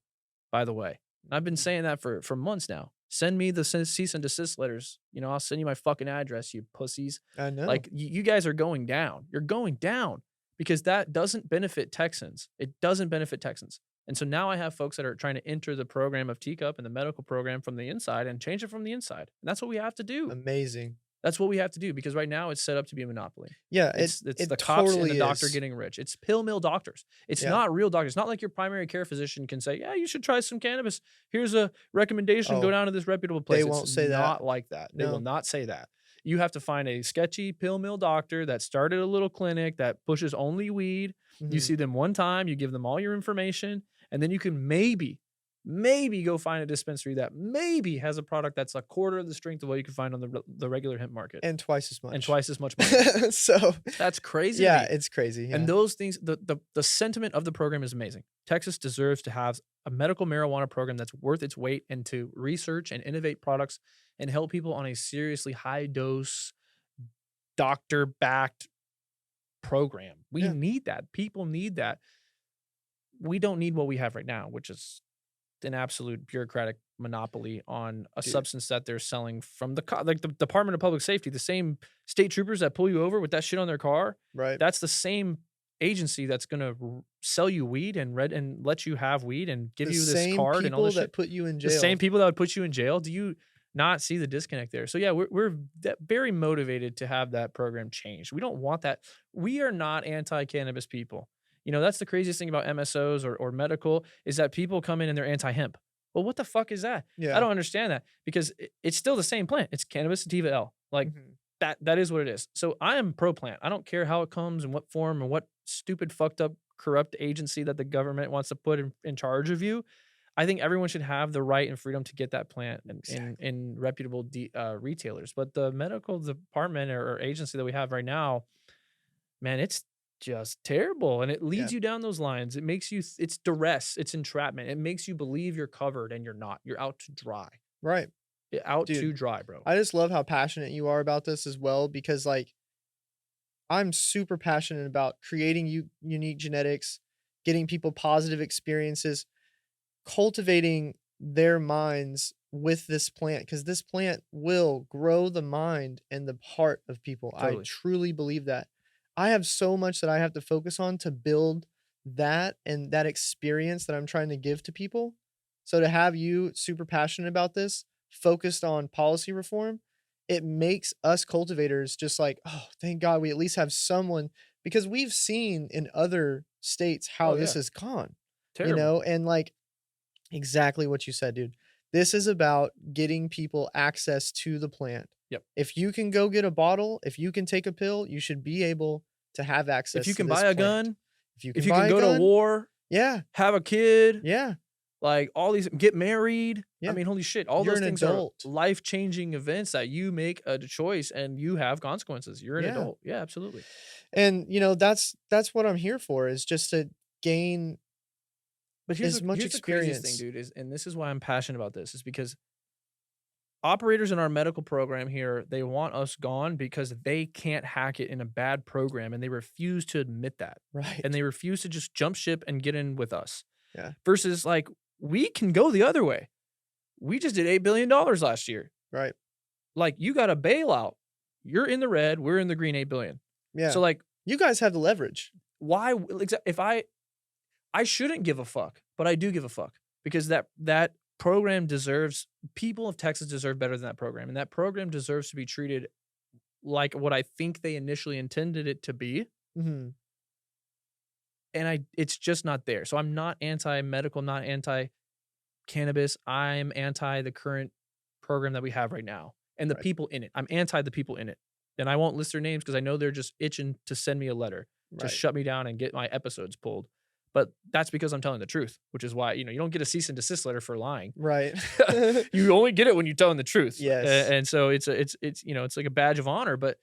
by the way. I've been Mhm. saying that for months now. Send me the cease and desist letters. I'll send you my fucking address, you pussies. I know. Like, you guys are going down. You're going down because that doesn't benefit Texans. It doesn't benefit Texans. And so now I have folks that are trying to enter the program of Teacup and the medical program from the inside and change it from the inside. And that's what we have to do. Amazing. That's what we have to do because right now it's set up to be a monopoly. Yeah, It's it the cops and the totally doctor is. getting rich. It's pill mill doctors. It's Yeah. not real doctors. It's not like your primary care physician can say, "Yeah, you should try some cannabis. Here's a recommendation. Go Oh, down to this reputable place." they It's won't say that. not like that. They will No. not say that. You have to find a sketchy pill mill doctor that started a little clinic that pushes only weed. You Mhm. see them one time, you give them all your information, and then you can maybe go find a dispensary that maybe has a product that's a quarter of the strength of what you can find on the regular hemp market And twice as much. and twice as much money. So, That's crazy to yeah, me. it's crazy. And Yeah. those things, the sentiment of the program is amazing. Texas deserves to have a medical marijuana program that's worth its weight and to research and innovate products and help people on a seriously high dose, doctor backed program. We Yeah. need that. People need that. We don't need what we have right now, which is an absolute bureaucratic monopoly on a Dude. substance that they're selling from like the Department of Public Safety, the same state troopers that pull you over with that shit on their car. Right. That's the same agency that's going to sell you weed and let you have weed and give The you this same card and all people this that shit. put you in The jail. same people that would put you in jail. Do you not see the disconnect there? So yeah, we're very motivated to have that program changed. We don't want that. We are not anti-cannabis people. That's the craziest thing about MSOs or medical is that people come in and they're anti-hemp. Well, what the fuck is that? Yeah. I don't understand that because it's still the same plant. It's cannabis sativa L. Like Mhm. that is what it is. So I am pro plant. I don't care how it comes and what form and what stupid, fucked up, corrupt agency that the government wants to put in charge of you. I think everyone should have the right and freedom to get that plant in reputable retailers. But the medical department or agency that we have right now, man, it's just terrible. And it leads Yeah. you down those lines. It makes you, it's duress, it's entrapment. It makes you believe you're covered and you're not. You're out to dry. Right. You're out to Dude, dry, bro. I just love how passionate you are about this as well because, like, I'm super passionate about creating unique genetics, getting people positive experiences, cultivating their minds with this plant because this plant will grow the mind and the heart of people. I Totally. truly believe that. I have so much that I have to focus on to build that and that experience that I'm trying to give to people. So to have you super passionate about this, focused on policy reform, it makes us cultivators just like, oh, thank God we at least have someone because we've seen in other states how Oh, this yeah. has gone, Terrible. and like exactly what you said, dude. This is about getting people access to the plant. Yep. If you can go get a bottle, if you can take a pill, you should be able to have access If you to can this buy a plant. gun, If you if can you buy can a go to gun, war, yeah, have a kid, yeah, like all these, get married. yeah. I mean, holy shit. All You're those an things adult. are life changing events that you make a choice and you have consequences. You're an Yeah. adult. Yeah, absolutely. And that's what I'm here for is just to gain But as much here's the craziest experience. thing, dude, and this is why I'm passionate about this, is because operators in our medical program here, they want us gone because they can't hack it in a bad program and they refuse to admit that. Right. And they refuse to just jump ship and get in with us. Yeah. Versus like we can go the other way. We just did $8 billion last year. Right. Like you got a bailout. You're in the red, we're in the green 8 billion. Yeah. So like You guys have the leverage. why if I shouldn't give a fuck, but I do give a fuck because that program deserves people of Texas deserve better than that program, and that program deserves to be treated like what I think they initially intended it to be, Mhm. and it's just not there. So I'm not anti-medical, not anti-cannabis. I'm anti the current program that we have right now and the Right. people in it. I'm anti the people in it. And I won't list their names because I know they're just itching to send me a letter to Right. shut me down and get my episodes pulled. But that's because I'm telling the truth, which is why, you don't get a cease and desist letter for lying. Right. You only get it when you're telling the truth. Yes. And so it's like a badge of honor, but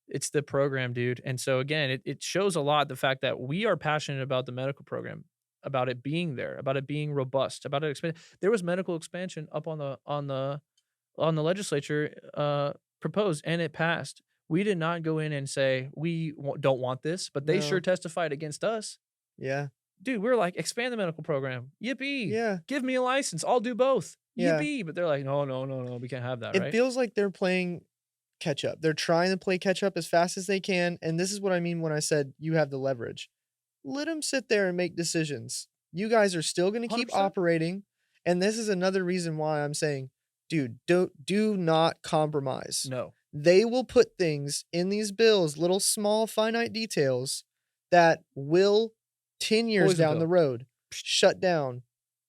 it's the program, dude. And so again, it shows a lot the fact that we are passionate about the medical program, about it being there, about it being robust, about it expand. There was medical expansion up on the legislature proposed and it passed. We did not go in and say we don't want this, but they sure No. testified against us. Yeah. Dude, we're like, expand the medical program. Yippee. Yeah. Give me a license. I'll do both. Yeah. Yippee. But they're like, no, no, no, no. We can't have that, It right? feels like they're playing catch up. They're trying to play catch up as fast as they can, and this is what I mean when I said you have the leverage. Let them sit there and make decisions. You guys are still gonna keep 100%. operating, and this is another reason why I'm saying, dude, do not compromise. No. They will put things in these bills, little small finite details that will 10 years Poison down the pill. road shut down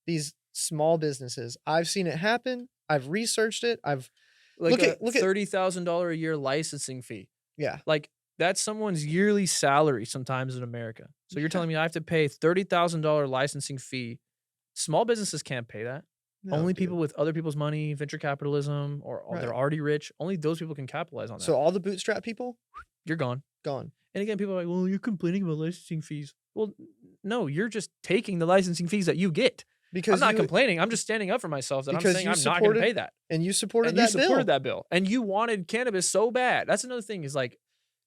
these small businesses. I've seen it happen. I've researched it. I've Like look a at $30,000 a year licensing fee. yeah. Like, that's someone's yearly salary sometimes in America. So you're telling me I have to pay $30,000 licensing fee. Small businesses can't pay that. No, Only dude. people with other people's money, venture capitalism, or they're Right. already rich, only those people can capitalize on that. So all the bootstrap people You're gone. gone. And again, people are like, "Well, you're complaining about licensing fees." Well, no, you're just taking the licensing fees that you get. I'm Because not you complaining. I'm just standing up for myself that I'm because saying you I'm not gonna supported pay that. and you supported And you that supported bill. that bill. And you wanted cannabis so bad. That's another thing is like,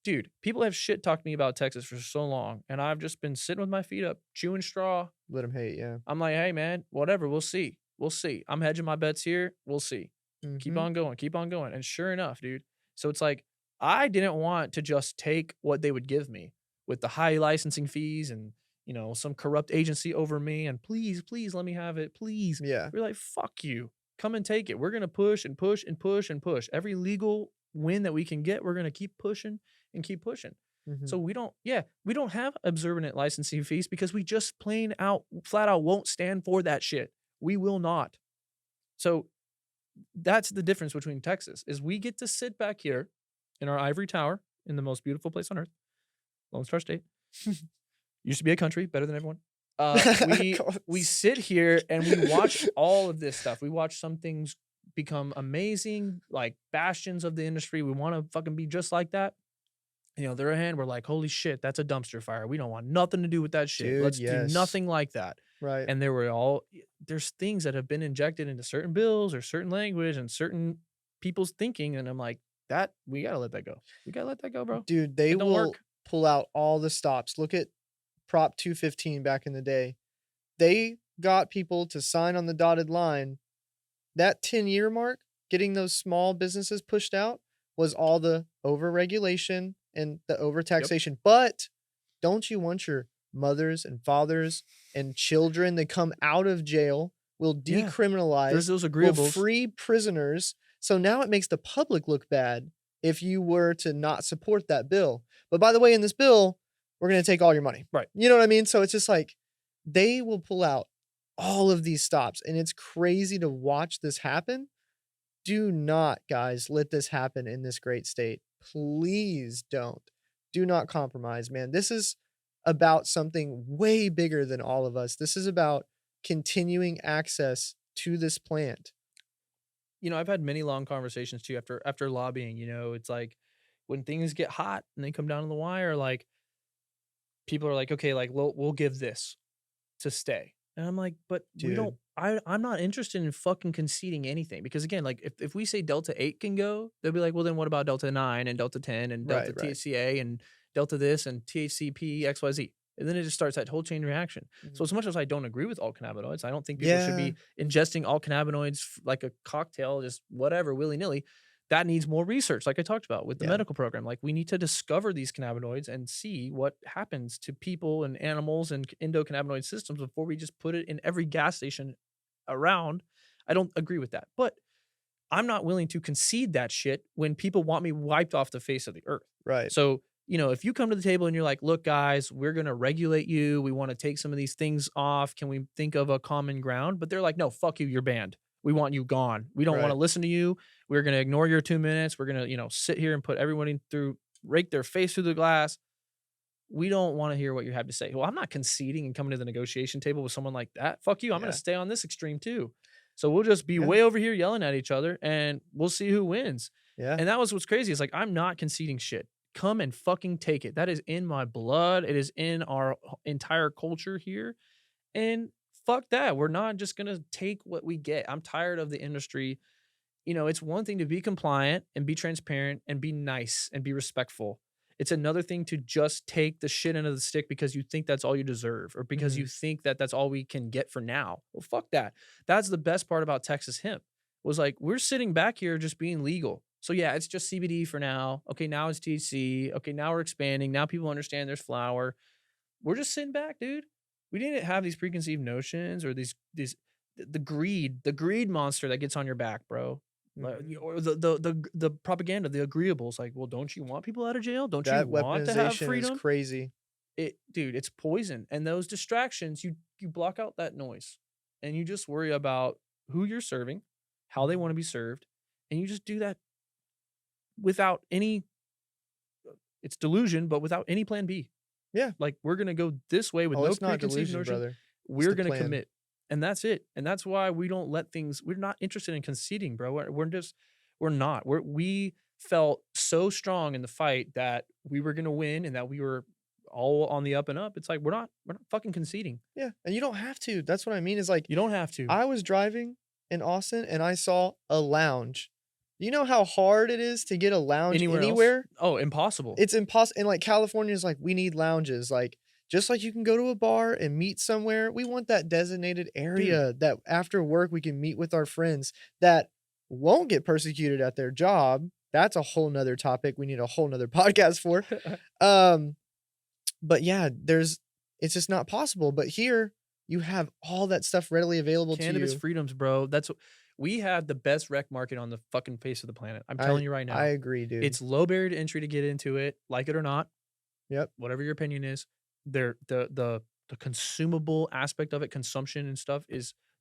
dude, people have shit talked me about Texas for so long, and I've just been sitting with my feet up, chewing straw. Let them hate, yeah. I'm like, "Hey, man, whatever. We'll see. We'll see. I'm hedging my bets here. We'll see. Keep Mhm. on going. Keep on going." And sure enough, dude. So it's like, I didn't want to just take what they would give me with the high licensing fees and, some corrupt agency over me and please, please let me have it. Please. Yeah. We're like, fuck you. Come and take it. We're going to push and push and push and push. Every legal win that we can get, we're going to keep pushing and keep pushing. Mhm. So we don't have observant licensing fees because we just flat out won't stand for that shit. We will not. So that's the difference between Texas is we get to sit back here in our ivory tower in the most beautiful place on earth, Lone Star State. Used to be a country, better than everyone. We sit here and we watch all of this stuff. We watch some things become amazing, like bastions of the industry. We want to fucking be just like that. And on the other hand, we're like, holy shit, that's a dumpster fire. We don't want nothing to do with that shit. Dude, Let's do yes. nothing like that. Right. And there's things that have been injected into certain bills or certain language and certain people's thinking. And I'm like, we gotta let that go. We gotta let that go, bro. Dude, they It don't will work. pull out all the stops. Look at Prop 215 back in the day. They got people to sign on the dotted line. That 10-year mark, getting those small businesses pushed out, was all the overregulation and the overtaxation. But don't you want your mothers and fathers and children that come out of jail will Yeah. decriminalize, There's those will agreeables. free prisoners. So now it makes the public look bad if you were to not support that bill. But by the way, in this bill, we're going to take all your money. Right. You know what I mean? So it's just like they will pull out all of these stops, and it's crazy to watch this happen. Do not, guys, let this happen in this great state. Please don't. Do not compromise, man. This is about something way bigger than all of us. This is about continuing access to this plant. I've had many long conversations too after lobbying. It's like when things get hot and they come down to the wire, like people are like, okay, like we'll give this to stay. And I'm like, but we don't. Dude. I'm not interested in fucking conceding anything because again, like if we say Delta 8 can go, they'll be like, well, then what about Delta 9 and Delta 10 and Delta Right. THCA and Delta this and THCP XYZ. And then it just starts that whole chain reaction. So as much as I don't agree with all cannabinoids, I don't think people should be ingesting all cannabinoids like a cocktail, just whatever, willy-nilly. That needs more research, like I talked about with the medical program. Like we need to discover these cannabinoids and see what happens to people and animals and endocannabinoid systems before we just put it in every gas station around. I don't agree with that. But I'm not willing to concede that shit when people want me wiped off the face of the earth. Right. So, if you come to the table and you're like, look, guys, we're going to regulate you. We want to take some of these things off. Can we think of a common ground? But they're like, no, fuck you. You're banned. We want you gone. We don't want to Right. listen to you. We're going to ignore your 2 minutes. We're going to, sit here and put everyone rake their face through the glass. We don't want to hear what you have to say. Well, I'm not conceding and coming to the negotiation table with someone like that. Fuck you. I'm going Yeah. to stay on this extreme too. So we'll just be Yeah. way over here yelling at each other and we'll see who wins. Yeah. And that was what's crazy. It's like, I'm not conceding shit. Come and fucking take it. That is in my blood. It is in our entire culture here. And fuck that. We're not just going to take what we get. I'm tired of the industry. It's one thing to be compliant and be transparent and be nice and be respectful. It's another thing to just take the shit into the stick because you think that's all you deserve or because you think that that's all we can get for now. Well, fuck that. That's the best part about Texas hemp was like, we're sitting back here just being legal. So yeah, it's just CBD for now. Okay, now it's THC. Okay, now we're expanding. Now people understand there's flower. We're just sitting back, dude. We didn't have these preconceived notions or the greed monster that gets on your back, bro. Or the propaganda, the agreeables, like, well, don't you want people out of jail? Don't you That want to have weaponization is freedom? crazy. Dude, it's poison. And those distractions, you block out that noise and you just worry about who you're serving, how they want to be served, and you just do that without any it's delusion, but without any plan B. Yeah. Like, we're gonna go this way with Oh, no it's not preconceived delusion, notion. brother. We're the gonna plan. commit. And that's it. And that's why we don't let things we're not interested in conceding, bro. We're not. We felt so strong in the fight that we were gonna win and that we were all on the up and up. It's like we're not fucking conceding. Yeah, and you don't have to. That's what I mean is like You don't have to. I was driving in Austin and I saw a lounge. You know how hard it is to get a lounge Anywhere else? anywhere? Oh, impossible. It's impossible. And like California is like, we need lounges. Like, just like you can go to a bar and meet somewhere, we want that designated area that after work we can meet with our friends that won't get persecuted at their job. That's a whole nother topic. We need a whole nother podcast for. But yeah, it's just not possible. But here you have all that stuff readily available Cannabis to you. freedoms, bro. We have the best rec market on the fucking face of the planet. I'm telling you right now. I agree, dude. It's low barrier to entry to get into it, like it or not. Yep. Whatever your opinion is. The consumable aspect of it, consumption and stuff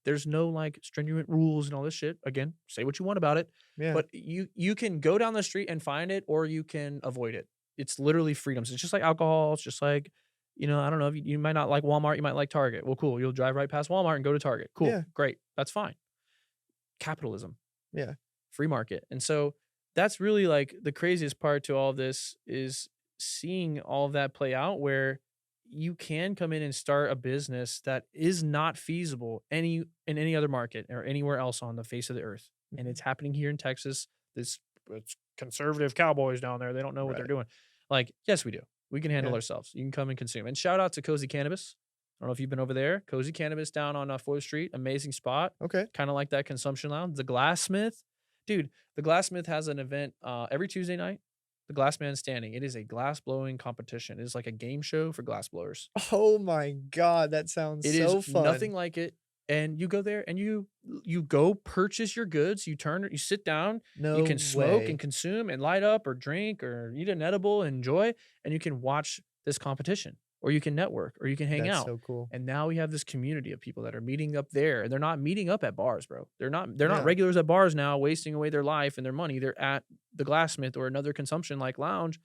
there's no like stringent rules and all this shit. Again, say what you want about it. Yeah. But you can go down the street and find it or you can avoid it. It's literally freedoms. It's just like alcohol. It's just like, I don't know. You might not like Walmart. You might like Target. Well, cool. You'll drive right past Walmart and go to Target. Cool. Yeah. Great. That's fine. Capitalism. Yeah. Free market. And so that's really like the craziest part to all of this is seeing all of that play out where you can come in and start a business that is not feasible in any other market or anywhere else on the face of the earth. And it's happening here in Texas. It's conservative cowboys down there. They don't know what they're Right. doing. Like, yes, we do. We can handle Yeah. ourselves. You can come and consume. And shout out to Cozy Cannabis. I don't know if you've been over there. Cozy Cannabis down on 4th Street. Amazing spot. Okay. Kind of like that consumption lounge. The Glassmith. Dude, the Glassmith has an event every Tuesday night. The Glass Man Standing. It is a glass blowing competition. It is like a game show for glass blowers. Oh my God, that sounds It so is fun. nothing like it. And you go there and you go purchase your goods. You sit down. No You can smoke way. and consume and light up or drink or eat an edible and enjoy. And you can watch this competition or you can network or you can hang That's out. so cool. And now we have this community of people that are meeting up there. And they're not meeting up at bars, bro. They're not Yeah. regulars at bars now wasting away their life and their money. They're at the Glassmith or another consumption like lounge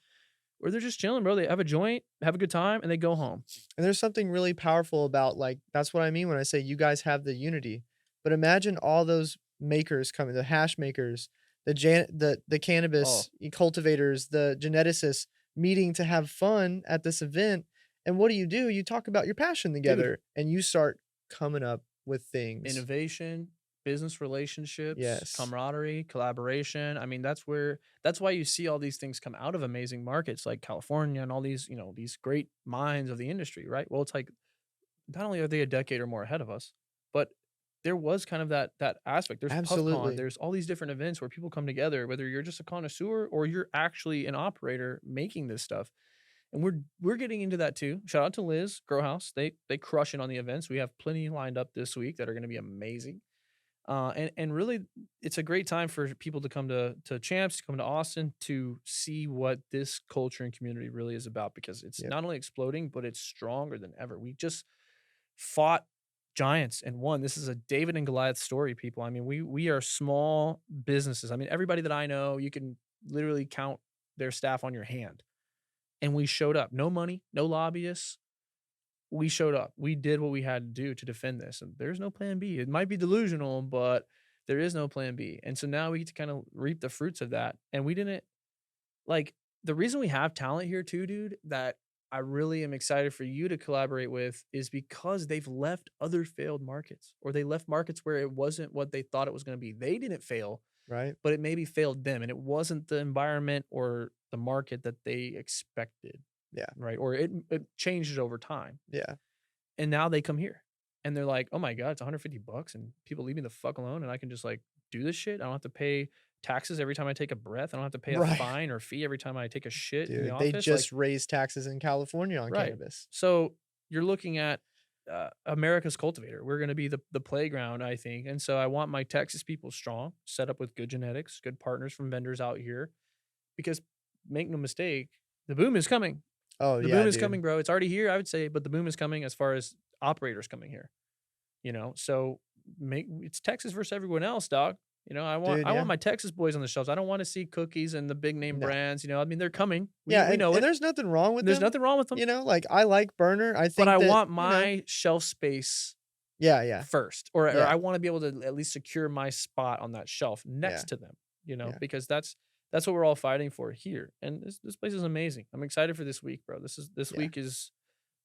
where they're just chilling, bro. They have a joint, have a good time, and they go home. And there's something really powerful about like that's what I mean when I say you guys have the unity. But imagine all those makers coming, the hash makers, the cannabis cultivators, the geneticists meeting to have fun at this event. And what do? You talk about your passion together and you start coming up with things. Innovation, business relationships, Yes. camaraderie, collaboration. I mean, that's why you see all these things come out of amazing markets like California and all these, these great minds of the industry, right? Well, it's like not only are they a decade or more ahead of us, but there was kind of that aspect. There's Absolutely. PuffCon, there's all these different events where people come together, whether you're just a connoisseur or you're actually an operator making this stuff. And we're getting into that too. Shout out to Liz Grow House. They crush it on the events. We have plenty lined up this week that are going to be amazing. And really, it's a great time for people to come to Champs, to come to Austin, to see what this culture and community really is about, because it's Yep. not only exploding, but it's stronger than ever. We just fought giants and won. This is a David and Goliath story, people. I mean, we are small businesses. I mean, everybody that I know, you can literally count their staff on your hand. And we showed up. No money, no lobbyists. We showed up. We did what we had to do to defend this. And there's no plan B. It might be delusional, but there is no plan B. And so now we get to kind of reap the fruits of that. And we didn't like the reason we have talent here too, dude, that I really am excited for you to collaborate with is because they've left other failed markets, or they left markets where it wasn't what they thought it was going to be. They didn't fail, Right. but it maybe failed them, and it wasn't the environment or the market that they expected, Yeah. right? Or it changes over time. Yeah. And now they come here and they're like, "Oh my god, it's $150 and people leave me the fuck alone and I can just like do this shit. I don't have to pay taxes every time I take a breath. I don't have to pay a Right. fine or fee every time I take a shit in the Dude, they office." Like, just raised taxes in California on right. cannabis. So you're looking at America's Cultivator. We're going to be the playground, I think. And so I want my Texas people strong, set up with good genetics, good partners from vendors out here, because make no mistake, the boom is coming. Oh, The yeah, boom is dude. coming, bro. It's already here, I would say, but the boom is coming as far as operators coming here. So make it's Texas versus everyone else, dog. I want Dude, I yeah. want my Texas boys on the shelves. I don't want to see cookies and the big name No. brands. I mean, they're coming. Yeah, We know and it. there's nothing wrong with There's them, nothing wrong with them, like, I like Burner, I but think I that, want my shelf space Yeah, yeah, first, or yeah, I want to be able to at least secure my spot on that shelf yeah, next to them. yeah, Because that's what we're all fighting for here. And this place is amazing. I'm excited for this week, bro. This yeah. week is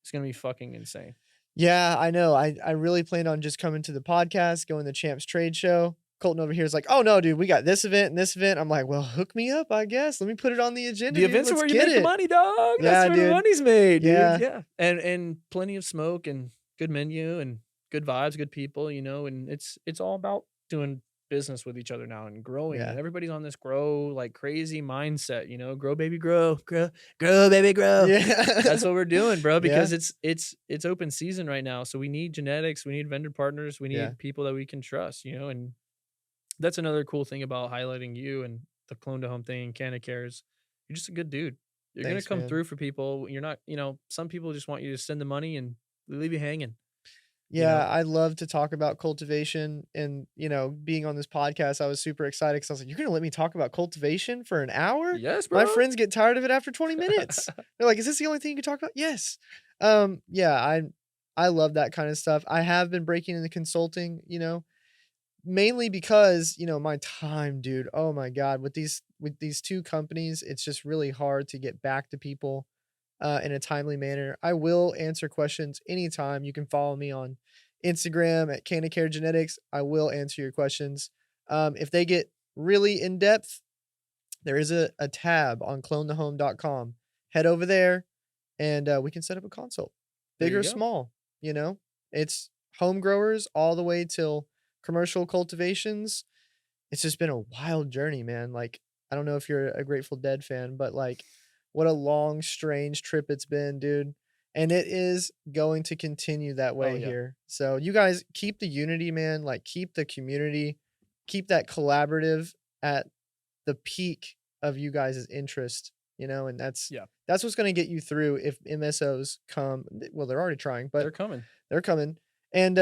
it's gonna be fucking insane. Yeah, I know, I really planned on just coming to the podcast, going to Champs Trade Show. Colton over here is like, "Oh, no, dude, we got this event and this event." I'm like, "Well, hook me up, I guess. Let me put it on the agenda, The dude. events are Let's where you get make the it." money, dog. That's Yeah, where the dude. money's made, dude. Yeah, Yeah. And plenty of smoke and good menu and good vibes, good people, and it's all about doing business with each other now and growing. yeah, And everybody's on this grow like crazy mindset, grow baby grow, grow baby grow. yeah. That's what we're doing, bro, Yeah, because it's open season right now. So we need genetics, we need vendor partners, we yeah. need people that we can trust, and that's another cool thing about highlighting you and the CloneToHome thing, Cannacare, is you're just a good dude. You're gonna Thanks, come man. through for people. You're not, some people just want you to send the money and leave you hanging, you Yeah, know? I love to talk about cultivation and, being on this podcast, I was super excited because I was like, "You're gonna let me talk about cultivation for an hour? Yes, My bro. friends get tired of it after 20 minutes." They're like, "Is this the only thing you can talk about?" "Yes." Yeah, I love that kind of stuff. I have been breaking into consulting, mainly because, my time, dude, oh my god, with these 2 companies, it's just really hard to get back to people in a timely manner. I will answer questions anytime. You can follow me on Instagram at Cannacare Genetics. I will answer your questions. If they get really in depth, there is a tab on CloneToHome.com. Head over there and we can set up a consult. There Big you or go. small, it's home growers all the way till commercial cultivations. It's just been a wild journey, man. Like, I don't know if you're a Grateful Dead fan, but, like, what a long, strange trip it's been, dude, and it is going to continue that Oh, way yeah. here. So, you guys keep the unity, man, like, keep the community, keep that collaborative at the peak of you guys' interest, and that's Yeah. that's what's gonna get you through if MSOs come. Well, they're already trying, but They're coming. they're coming, and,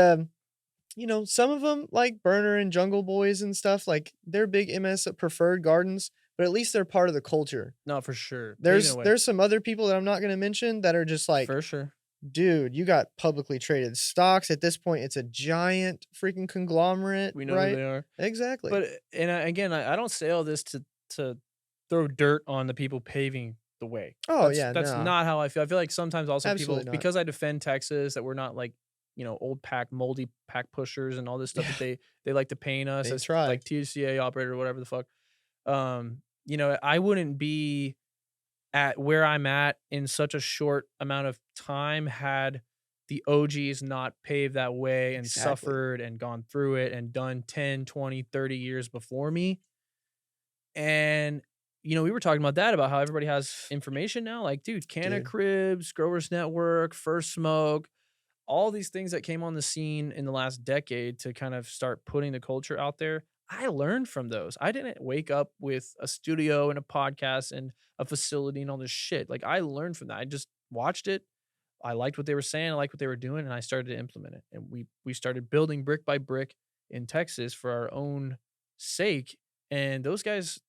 some of them, like Burner and Jungle Boys and stuff, like, they're big MS preferred gardens, but at least they're part of the culture. No, for sure. Paving There's the way. there's some other people that I'm not gonna mention that are just like, For sure. "Dude, you got publicly traded stocks." At this point, it's a giant freaking conglomerate, We know who right? they are. Exactly. But again, I don't say all this to throw dirt on the people paving the way. Oh, That's yeah, that's no. not how I feel. I feel like sometimes also people, Absolutely not. because I defend Texas, that we're not like, old pack, moldy pack pushers and all this stuff Yeah, that they like to paint us they as try. like TCA operator or whatever the fuck. I wouldn't be at where I'm at in such a short amount of time had the OGs not paved that way and Exactly. suffered and gone through it and done 10, 20, 30 years before me. And, we were talking about that, about how everybody has information now. Like, dude, Canna Dude. Cribs, Growers Network, First Smoke, all these things that came on the scene in the last decade to kind of start putting the culture out there, I learned from those. I didn't wake up with a studio and a podcast and a facility and all this shit. Like, I learned from that. I just watched it. I liked what they were saying. I liked what they were doing, and I started to implement it. And we started building brick by brick in Texas for our own sake. And those guys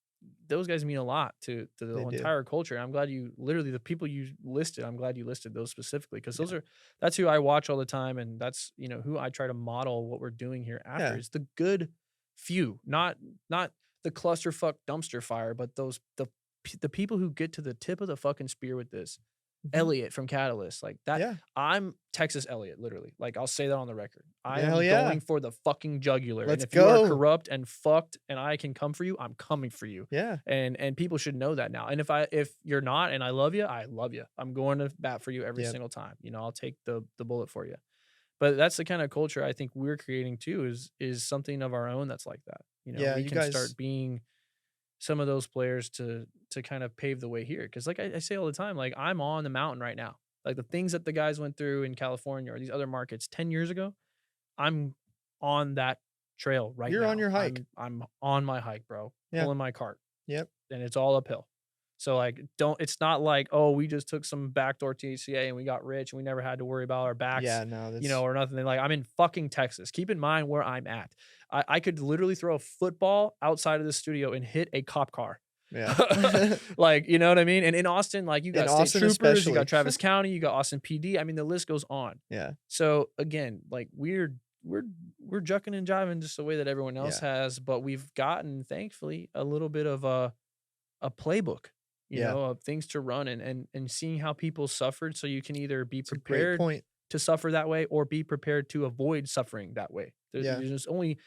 mean a lot to the They do. entire culture. I'm glad you literally the people you listed. I'm glad you listed those specifically because Yeah. that's who I watch all the time, and that's who I try to model what we're doing here after. Yeah. It's the good few, not the clusterfuck dumpster fire, but the people who get to the tip of the fucking spear with this. Mhm. Elliot from Catalyst, like that. Yeah. I'm Texas Elliot, literally. Like, I'll say that on the record. I Hell am yeah. going for the fucking jugular. And Let's if you are go. corrupt and fucked and I can come for you, I'm coming for you. Yeah. And people should know that now. And if you're not and I love you, I love you. I'm going to bat for you every Yep. single time. I'll take the bullet for you. But that's the kind of culture I think we're creating too, is something of our own that's like that. Yeah, We you can guys. start being some of those players to kind of pave the way here. Because like I say all the time, like, I'm on the mountain right now. Like, the things that the guys went through in California or these other markets 10 years ago, I'm on that trail right You're on now. your hike. I'm on my hike, bro. Yeah. Pulling my cart. Yep. And it's all uphill. So, like, it's not like, oh, we just took some backdoor THCA and we got rich and we never had to worry about our backs, Yeah, no, that's or nothing. Like, I'm in fucking Texas. Keep in mind where I'm at. I could literally throw a football outside of the studio and hit a cop car. yeah. Like, you know what I mean? And in Austin, like, you got In state Austin troopers, you especially. got Travis County, you got Austin PD. I mean, the list goes on. Yeah. So again, like, we're jucking and jiving just the way that everyone else Yeah. has, but we've gotten, thankfully, a little bit of a playbook, Yeah. of things to run and seeing how people suffered, so you can either be It's a great prepared point. to suffer that way or be prepared to avoid suffering that way. Yeah. There's only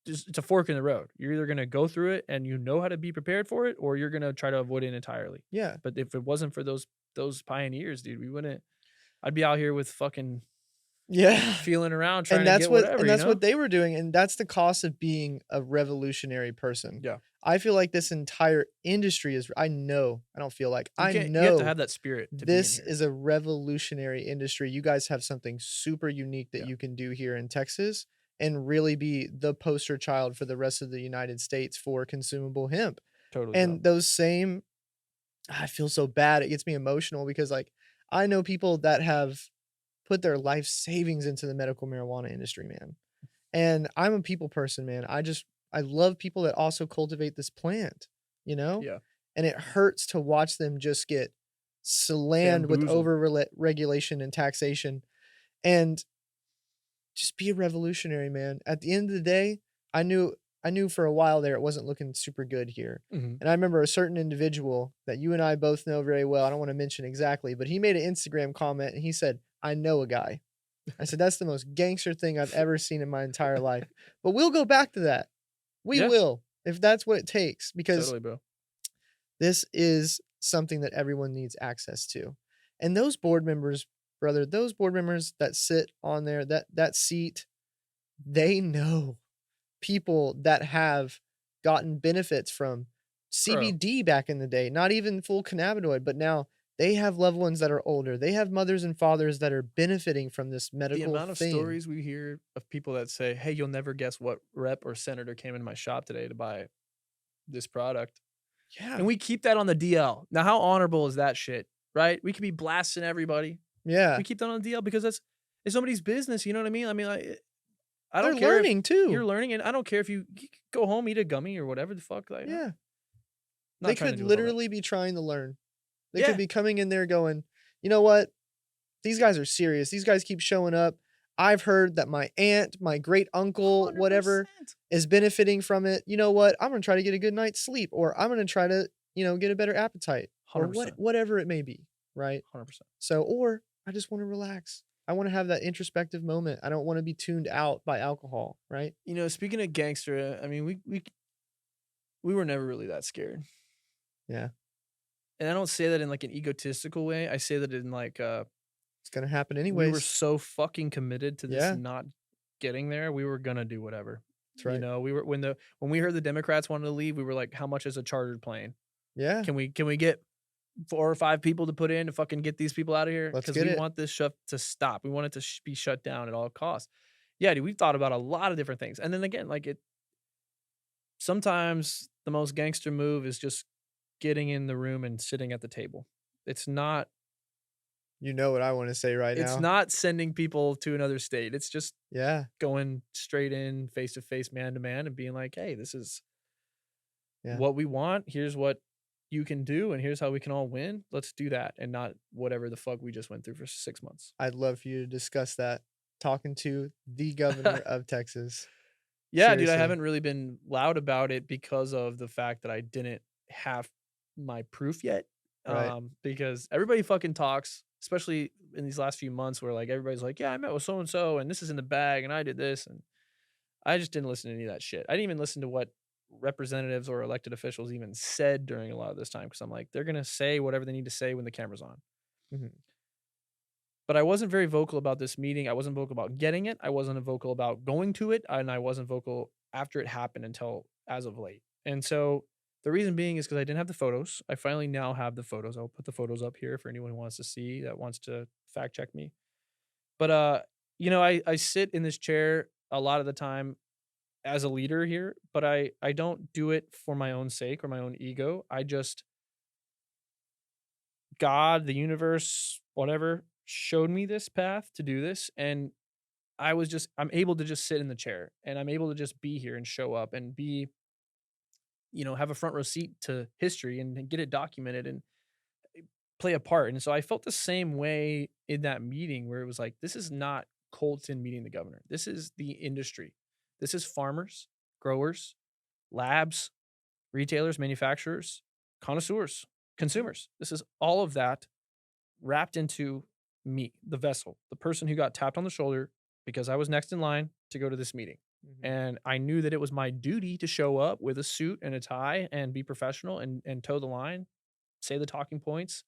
it's a fork in the road. You're either gonna go through it and how to be prepared for it, or you're gonna try to avoid it entirely. Yeah. But if it wasn't for those pioneers, dude, we wouldn't. I'd be out here with fucking Yeah. feeling around trying And to that's get what whatever. and that's what they were doing, and that's the cost of being a revolutionary person. Yeah. I feel like this entire industry is I don't feel like, I You have to know have that spirit to be in this here. is a revolutionary industry. You guys have something super unique that Yeah. you can do here in Texas and really be the poster child for the rest of the United States for consumable hemp. Totally, bro. And those same I feel so bad. It gets me emotional because, like, I know people that have put their life savings into the medical marijuana industry, man. And I'm a people person, man. I love people that also cultivate this plant, you know? Yeah. And it hurts to watch them just get slammed with Bamboozled. over regulation and taxation. And just be a revolutionary, man. At the end of the day, I knew for a while there it wasn't looking super good here. Mhm. And I remember a certain individual that you and I both know very well. I don't want to mention exactly, but he made an Instagram comment and he said, "I know a guy." I said, "That's the most gangster thing I've ever seen in my entire life." But we'll go back to that. We Yeah. will, if that's what it takes, because Totally, bro. this is something that everyone needs access to. And those board members, brother, those board members that sit on there, that seat, they know people that have gotten benefits from Bro. CBD back in the day, not even full cannabinoid, but now they have loved ones that are older. They have mothers and fathers that are benefiting from this The medical amount of thing. stories we hear of people that say, "Hey, you'll never guess what rep or senator came into my shop today to buy this product." Yeah. And we keep that on the DL. Now, how honorable is that shit, right? We could be blasting everybody. Yeah. We keep that on the DL because it's somebody's business. You know what I mean? I mean, I They're don't care. learning too. You're learning, and I don't care if you go home, eat a gummy or whatever the fuck. Like, Yeah. not They trying to could do all that. literally be trying to learn. They Yeah. could be coming in there going, "You know what? These guys are serious. These guys keep showing up. I've heard that my aunt, my great uncle, whatever, 100%. is benefiting from it. You know what? I'm gonna try to get a good night's sleep, or I'm gonna try to, get a better appetite, or 100%. whatever it may be, right? 100%. So, or I just want to relax. I want to have that introspective moment. I don't want to be tuned out by alcohol, right? Speaking of gangster, I mean, we were never really that scared. Yeah. And I don't say that in like an egotistical way. I say that in like It's gonna happen we anyways. were so fucking committed to this Yeah. not getting there. We were gonna do whatever. That's right. We were when we heard the Democrats wanted to leave, we were like, how much is a chartered plane? Yeah. Can we get 4 or 5 people to put in to fucking get these people out of here Let's because get we it. want this stuff to stop. We want it to be shut down at all costs. Yeah, dude, we've thought about a lot of different things. And then again, like it sometimes the most gangster move is just getting in the room and sitting at the table. It's not You know what I wanna say right it's now. not sending people to another state. It's just Yeah, going straight in face to face, man to man and being like, "Hey, this is yeah. what we want. Here's what you can do, and here's how we can all win. Let's do that and not whatever the fuck we just went through for 6 months." I'd love for you to discuss that, talking to the governor of Texas. Yeah, dude, I Seriously. haven't really been loud about it because of the fact that I didn't have my proof yet. Right. Because everybody fucking talks, especially in these last few months where like everybody's like, "Yeah, I met with so and so and this is in the bag and I did this." And I just didn't listen to any of that shit. I didn't even listen to what representatives or elected officials even said during a lot of this time because I'm like, they're gonna say whatever they need to say when the camera's on. Mhm. But I wasn't very vocal about this meeting. I wasn't vocal about getting it. I wasn't vocal about going to it, and I wasn't vocal after it happened until as of late. And so the reason being is because I didn't have the photos. I finally now have the photos. I'll put the photos up here for anyone who wants to see that wants to fact check me. But I sit in this chair a lot of the time as a leader here, but I don't do it for my own sake or my own ego. I just God, the universe, whatever, showed me this path to do this, and I'm able to just sit in the chair, and I'm able to just be here and show up and be, have a front row seat to history and get it documented and play a part. And so I felt the same way in that meeting where it was like, this is not Colton meeting the governor. This is the industry. This is farmers, growers, labs, retailers, manufacturers, connoisseurs, consumers. This is all of that wrapped into me, the vessel, the person who got tapped on the shoulder because I was next in line to go to this meeting. Mhm. And I knew that it was my duty to show up with a suit and a tie and be professional and toe the line, say the talking points.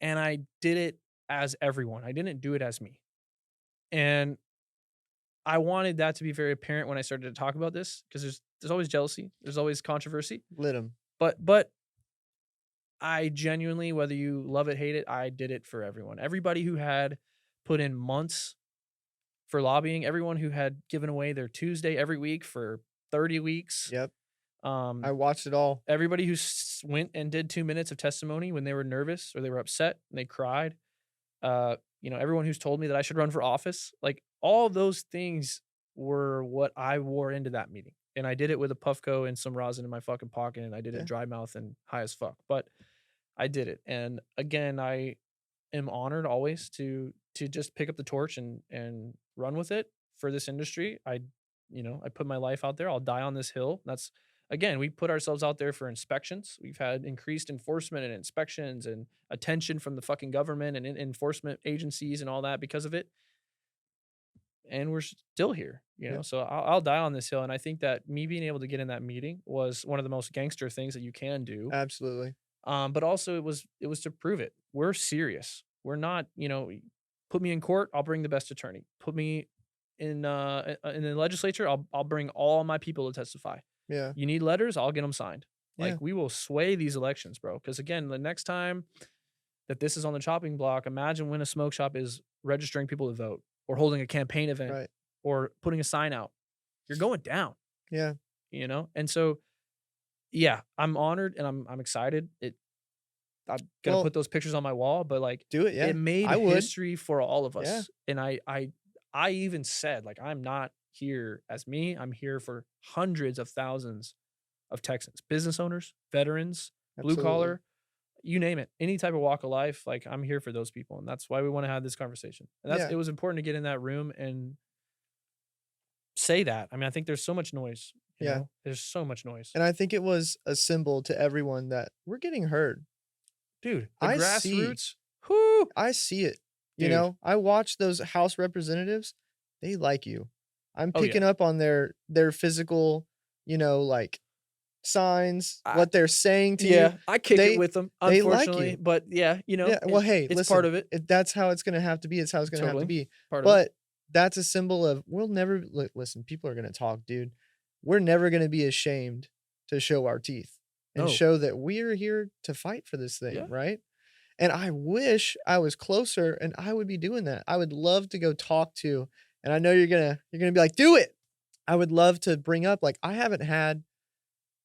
And I did it as everyone. I didn't do it as me. And I wanted that to be very apparent when I started to talk about this because there's always jealousy, there's always controversy. Lit 'em. But I genuinely, whether you love it, hate it, I did it for everyone. Everybody who had put in months for lobbying, everyone who had given away their Tuesday every week for 30 weeks, Yep. I um, watched it all. everybody who went and did 2 minutes of testimony when they were nervous or they were upset and they cried, everyone who's told me that I should run for office, like all of those things were what I wore into that meeting. And I did it with a Puffco and some rosin in my fucking pocket, and I did it Yeah. dry mouth and high as fuck. But I did it. And again, I am honored always to just pick up the torch and run with it for this industry. I put my life out there. I'll die on this hill. That's again, we put ourselves out there for inspections. We've had increased enforcement and inspections and attention from the fucking government and enforcement agencies and all that because of it. And we're still here, Yeah. So I'll die on this hill. And I think that me being able to get in that meeting was one of the most gangster things that you can do. Absolutely. But also it was to prove it. We're serious. We're not, put me in court, I'll bring the best attorney. Put me in the legislature, I'll bring all my people to testify. Yeah. You need letters, I'll get them signed. Yeah. Like we will sway these elections, bro. Because again, the next time that this is on the chopping block, imagine when a smoke shop is registering people to vote or holding a campaign event Right. or putting a sign out. You're going down, Yeah. And so yeah, I'm honored and I'm excited. I'm gonna Well, put those pictures on my wall, but, like, do it, it yeah. made I would. history for all of Yeah. us, and I even said, like, "I'm not here as me, I'm here for hundreds of thousands of Texans, business owners, veterans, blue Absolutely. collar, you name it, any type of walk of life, like, I'm here for those people, and that's why we wanna have this conversation." And Yeah. it was important to get in that room and say that. I mean, I think there's so much noise, Yeah. There's so much noise. And I think it was a symbol to everyone that we're getting heard. Dude, the I see grassroots, whoo, I see it. dude. I watch those House representatives, they like you. I'm Oh, yeah. picking up on their physical, like, signs, I what they're saying to you. Yeah, I kick it They with them, they like unfortunately, you. but yeah, Yeah, well, hey, it's part listen, of it, if that's how it's gonna have to be, it's how it's gonna have to totally, be. part of it. But that's a symbol of we'll never listen, people are gonna talk, dude. We're never gonna be ashamed to show our teeth. and No. show that we're here to fight for this thing, Yeah. right? And I wish I was closer and I would be doing that. I would love to go talk to, and I know you're gonna be like, do it. I would love to bring up like I haven't had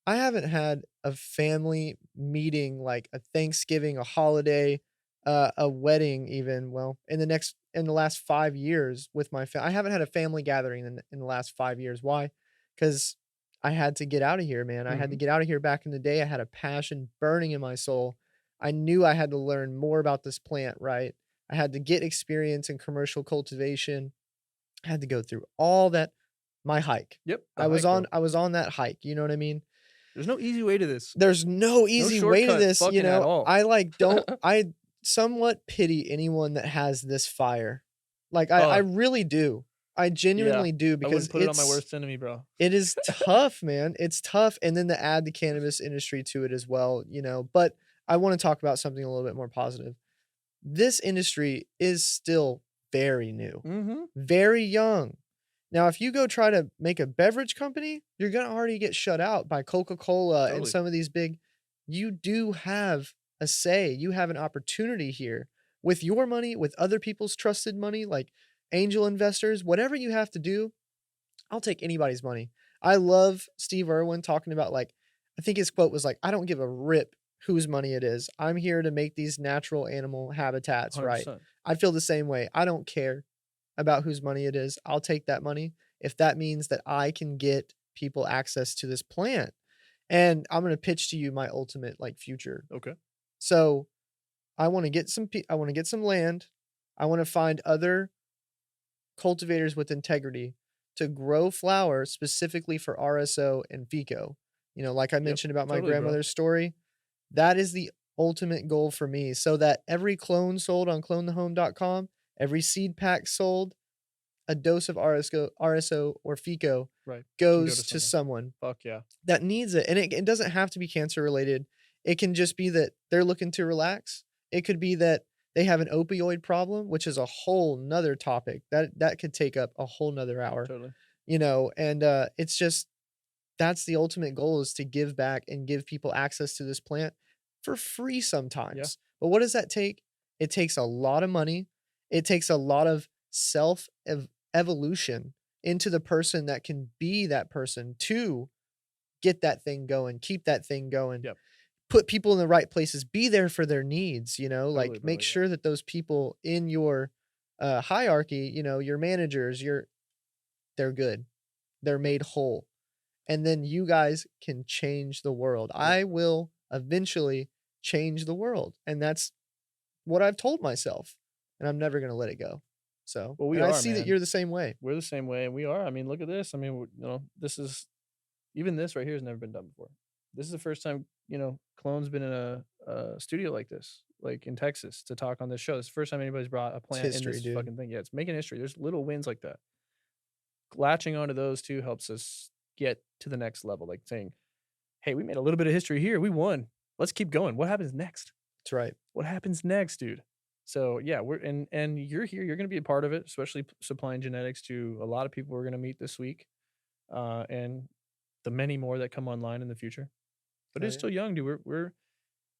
a family meeting, like a Thanksgiving, a holiday, a wedding even, well, in the last 5 years with I haven't had a family gathering in the last 5 years. Why? Because I had to get out of here, man. I had to Mhm. get out of here back in the day. I had a passion burning in my soul. I knew I had to learn more about this plant, right? I had to get experience in commercial cultivation. I had to go through all that my hike. Yep, the I was hike, on bro. I was on that hike, you know what I mean? There's no easy way to this. There's no No easy way to shortcut this, fucking at all. I somewhat pity anyone that has this fire. Like, I Oh, really do. I yeah. genuinely do I wouldn't because put it on my worst enemy, bro. it is tough, man. It's tough, and then to add the cannabis industry to it as well, but I wanna talk about something a little bit more positive. This industry is still very new, Mhm. very young. Now, if you go try to make a beverage company, you're gonna already get shut out by Coca-Cola and Totally. some of these big. You do have a say, you have an opportunity here with your money, with other people's trusted money, like angel investors, whatever you have to do, I'll take anybody's money. I love Steve Irwin talking about, like, I think his quote was like, "I don't give a rip whose money it is. I'm here to make these natural animal habitats right." 100%. I feel the same way. I don't care about whose money it is. I'll take that money if that means that I can get people access to this plant. And I'm gonna pitch to you my ultimate, like, future. Okay. So, I wanna get some land. I wanna find other cultivators with integrity to grow flower specifically for RSO and FICO. Like I Yep. mentioned about my Totally, bro. grandmother's story, that is the ultimate goal for me so that every clone sold on CloneToHome.com, every seed pack sold, a dose of RSO or FICO Right. Can go to goes to someone. someone Fuck yeah. that needs it. And it doesn't have to be cancer related. It can just be that they're looking to relax. It could be that they have an opioid problem, which is a whole nother topic. That could take up a whole nother hour, Totally. and it's just that's the ultimate goal is to give back and give people access to this plant for free Yeah. sometimes. But what does that take? It takes a lot of money. It takes a lot of self evolution into the person that can be that person to get that thing going, keep that thing going, Yep. put people in the right places, be there for their needs, Totally, like bro. make Yeah. sure that those people in your hierarchy, your managers, they're good. They're Yep. made whole. And then you guys can change the world. Yep. I will eventually change the world. And that's what I've told myself. And I'm never going to let it go. So, Well, we and I are, see that man. you're the same way. We're the same way, and we are. I mean, look at this. I mean, this is even this right here has never been done before. This is the first time, Clone's been in a studio like this, like in Texas, to talk on this show. It's the first time anybody's brought a It's plant in history, this dude. fucking thing. Yeah, it's making history. There's little wins like that. Latching onto those 2 helps us get to the next level, like saying, "Hey, we made a little bit of history here. We won. Let's keep going. What happens next? That's right. What happens next, dude?" So, yeah, we're and you're here. You're gonna be a part of it, especially supplying genetics to a lot of people we're gonna meet this week, and the many more that come online in the future. But Oh, it's yeah. still young, dude.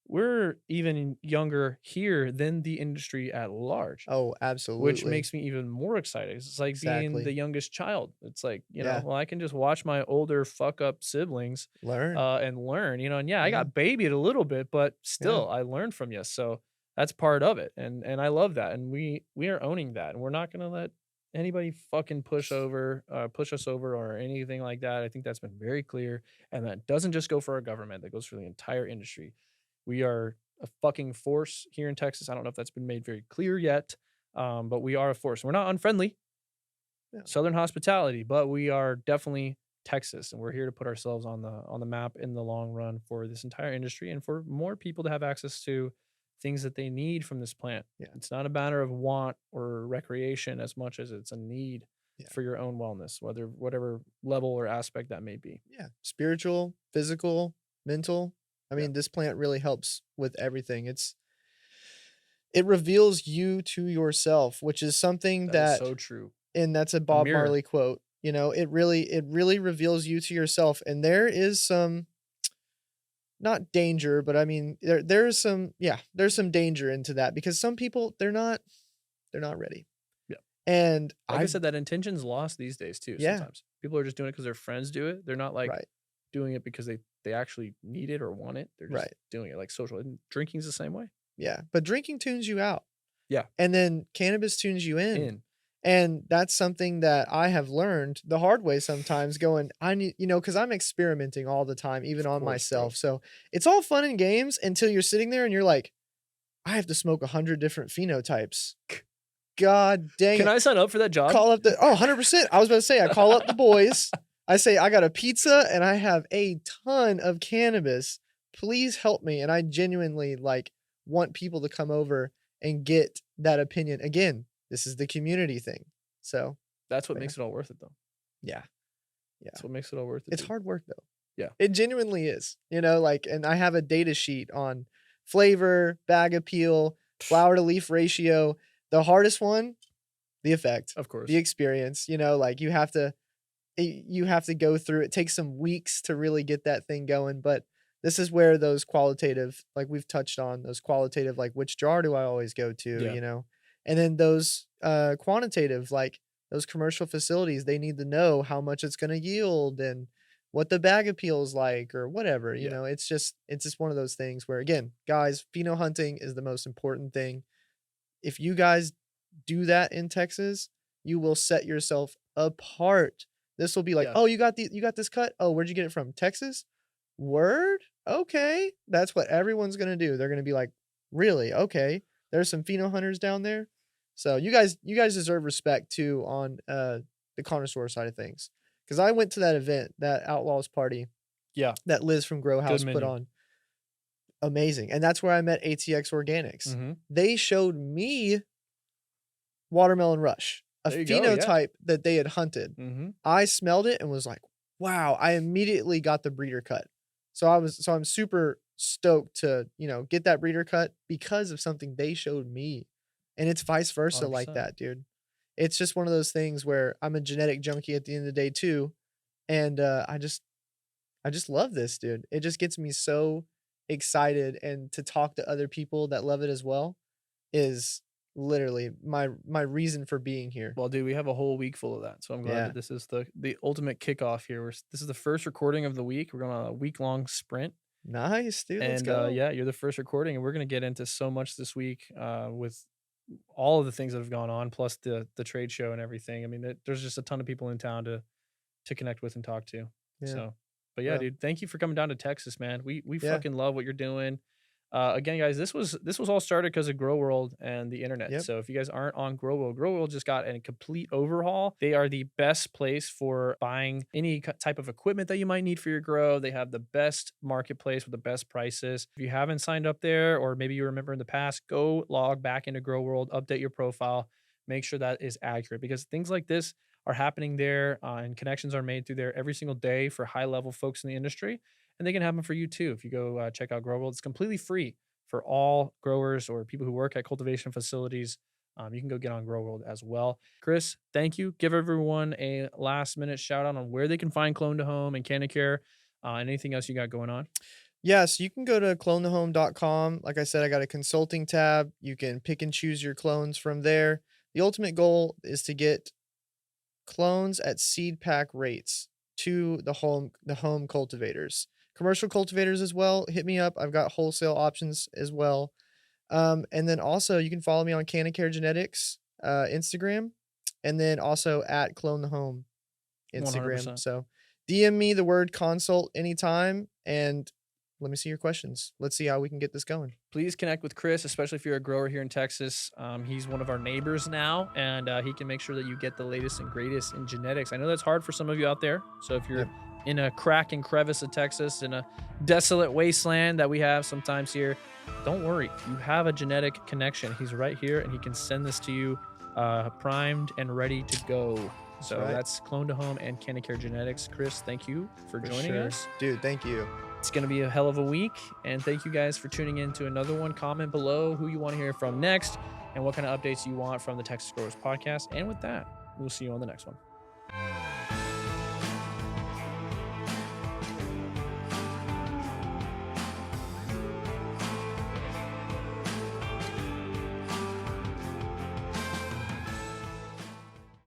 We're even younger here than the industry at large, Oh, which absolutely. makes me even more excited. It's like being the Exactly. youngest child. It's like, Yeah. well, I can just watch my older fuck up siblings, Learn. and learn, and yeah, I Yeah. got babied a little bit, but Yeah. still I learned from you. So that's part of it. And I love that. And we are owning that. And we're not gonna let anybody fucking push us over or anything like that. I think that's been very clear. And that doesn't just go for our government, that goes for the entire industry. We are a fucking force here in Texas. I don't know if that's been made very clear yet, but we are a force. We're not unfriendly, Yeah. Southern hospitality, but we are definitely Texas, and we're here to put ourselves on the map in the long run for this entire industry and for more people to have access to things that they need from this plant. Yeah. It's not a matter of want or recreation as much as it's a need Yeah. for your own wellness, whether whatever level or aspect that may be. Yeah. Spiritual, physical, mental. I Yeah, mean, this plant really helps with everything. It reveals you to yourself, which is something that is that so true. and that's a A Bob mirror. Marley quote. It really reveals you to yourself. And there is some not danger, but I mean, there's some danger into that because some people, they're not ready. Yeah. And Like I said, that intention's lost these days too yeah, sometimes. People are just doing it because their friends do it. They're not, like, right, doing it because they actually need it or want it. They're just right. doing it like social, and drinking's the same way. Yeah, but drinking tunes you out, Yeah. and then cannabis tunes you in. In. And that's something that I have learned the hard way sometimes going, I need, because I'm experimenting all the time, even Of on course, bro. myself. So it's all fun and games until you're sitting there and you're like, I have to smoke 100 different phenotypes. God dang Can it. I sign up for that job? Call up 100%. I was about to say, I call up the boys. I say, I got a pizza and I have a ton of cannabis. Please help me. And I genuinely like want people to come over and get that opinion. Again, this is the community thing. So That's what yeah, makes it all worth it, though. yeah, yeah. That's what makes it all worth it, It's dude. hard work though. Yeah. It genuinely is, like, and I have a data sheet on flavor, bag appeal, flower to leaf ratio. The hardest one, the effect, Of course. the experience, like you have to go through. It takes some weeks to really get that thing going, but this is where those qualitative, like we've touched on, those qualitative, like which jar do I always go to, Yeah. and then those quantitative, like those commercial facilities, they need to know how much it's going to yield and what the bag appeal is like or whatever. Yeah. It's just one of those things where, again, guys, pheno hunting is the most important thing. If you guys do that in Texas, you will set yourself apart. This will be like, Yeah. "Oh, you got this cut? Oh, where'd you get it from? Texas? Word? Okay." That's what everyone's gonna do. They're gonna be like, "Really? Okay. There's some pheno hunters down there." So you guys deserve respect too on the connoisseur side of things. Because I went to that event, that Outlaws party Yeah. that Liz from Grow Good House put menu. on. Amazing. And that's where I met ATX Organics. Mhm. They showed me Watermelon Rush, a There you go, yeah. phenotype that they had hunted. Mhm. I smelled it and was like, "Wow." I immediately got the breeder cut. So I'm super stoked to, get that breeder cut because of something they showed me. And it's vice versa like 100%. that, dude. It's just one of those things where I'm a genetic junkie at the end of the day too, and I just love this, dude. It just gets me so excited, and to talk to other people that love it as well is literally my reason for being here. Well, dude, we have a whole week full of that, so I'm glad Yeah. that this is the ultimate kickoff here. This is the first recording of the week. We're going on a week-long sprint, Nice, dude. Let's and, go. yeah, you're the first recording, and we're gonna get into so much this week, with all of the things that have gone on, plus the trade show and everything. I mean, there's just a ton of people in town to connect with and talk to. Yeah. So, but yeah, Well, dude, thank you for coming down to Texas, man. We yeah. fucking love what you're doing. Again, guys, this was all started because of Grow World and the internet. Yep. So if you guys aren't on Grow World just got a complete overhaul. They are the best place for buying any type of equipment that you might need for your grow. They have the best marketplace with the best prices. If you haven't signed up there, or maybe you remember in the past, go log back into Grow World, update your profile, make sure that is accurate, because things like this are happening there, and connections are made through there every single day for high level folks in the industry. And they can happen for you too. If you go check out Grow World, it's completely free for all growers or people who work at cultivation facilities. You can go get on Grow World as well. Chris, thank you. Give everyone a last minute shout out on where they can find CloneToHome and Cannacare, and anything else you got going on. Yeah, so you can go to clonetohome.com. Like I said, I got a consulting tab. You can pick and choose your clones from there. The ultimate goal is to get clones at seed pack rates to the home cultivators. Commercial cultivators as well, hit me up. I've got wholesale options as well. And then also you can follow me on Cannacare Genetics, Instagram, and then also at Clone the Home Instagram. 100%. So DM me the word consult anytime and let me see your questions. Let's see how we can get this going. Please connect with Chris, especially if you're a grower here in Texas. He's one of our neighbors now, and he can make sure that you get the latest and greatest in genetics. I know that's hard for some of you out there. So if you're Yep. in a crack and crevice of Texas, in a desolate wasteland that we have sometimes here, don't worry. You have a genetic connection. He's right here, and he can send this to you primed and ready to go. So right. that's CloneToHome and Cannacare Genetics. Chris, thank you for joining sure. us. Dude, thank you. It's going to be a hell of a week. And thank you guys for tuning in to another one. Comment below who you want to hear from next and what kind of updates you want from the Texas Growers Podcast. And with that, we'll see you on the next one.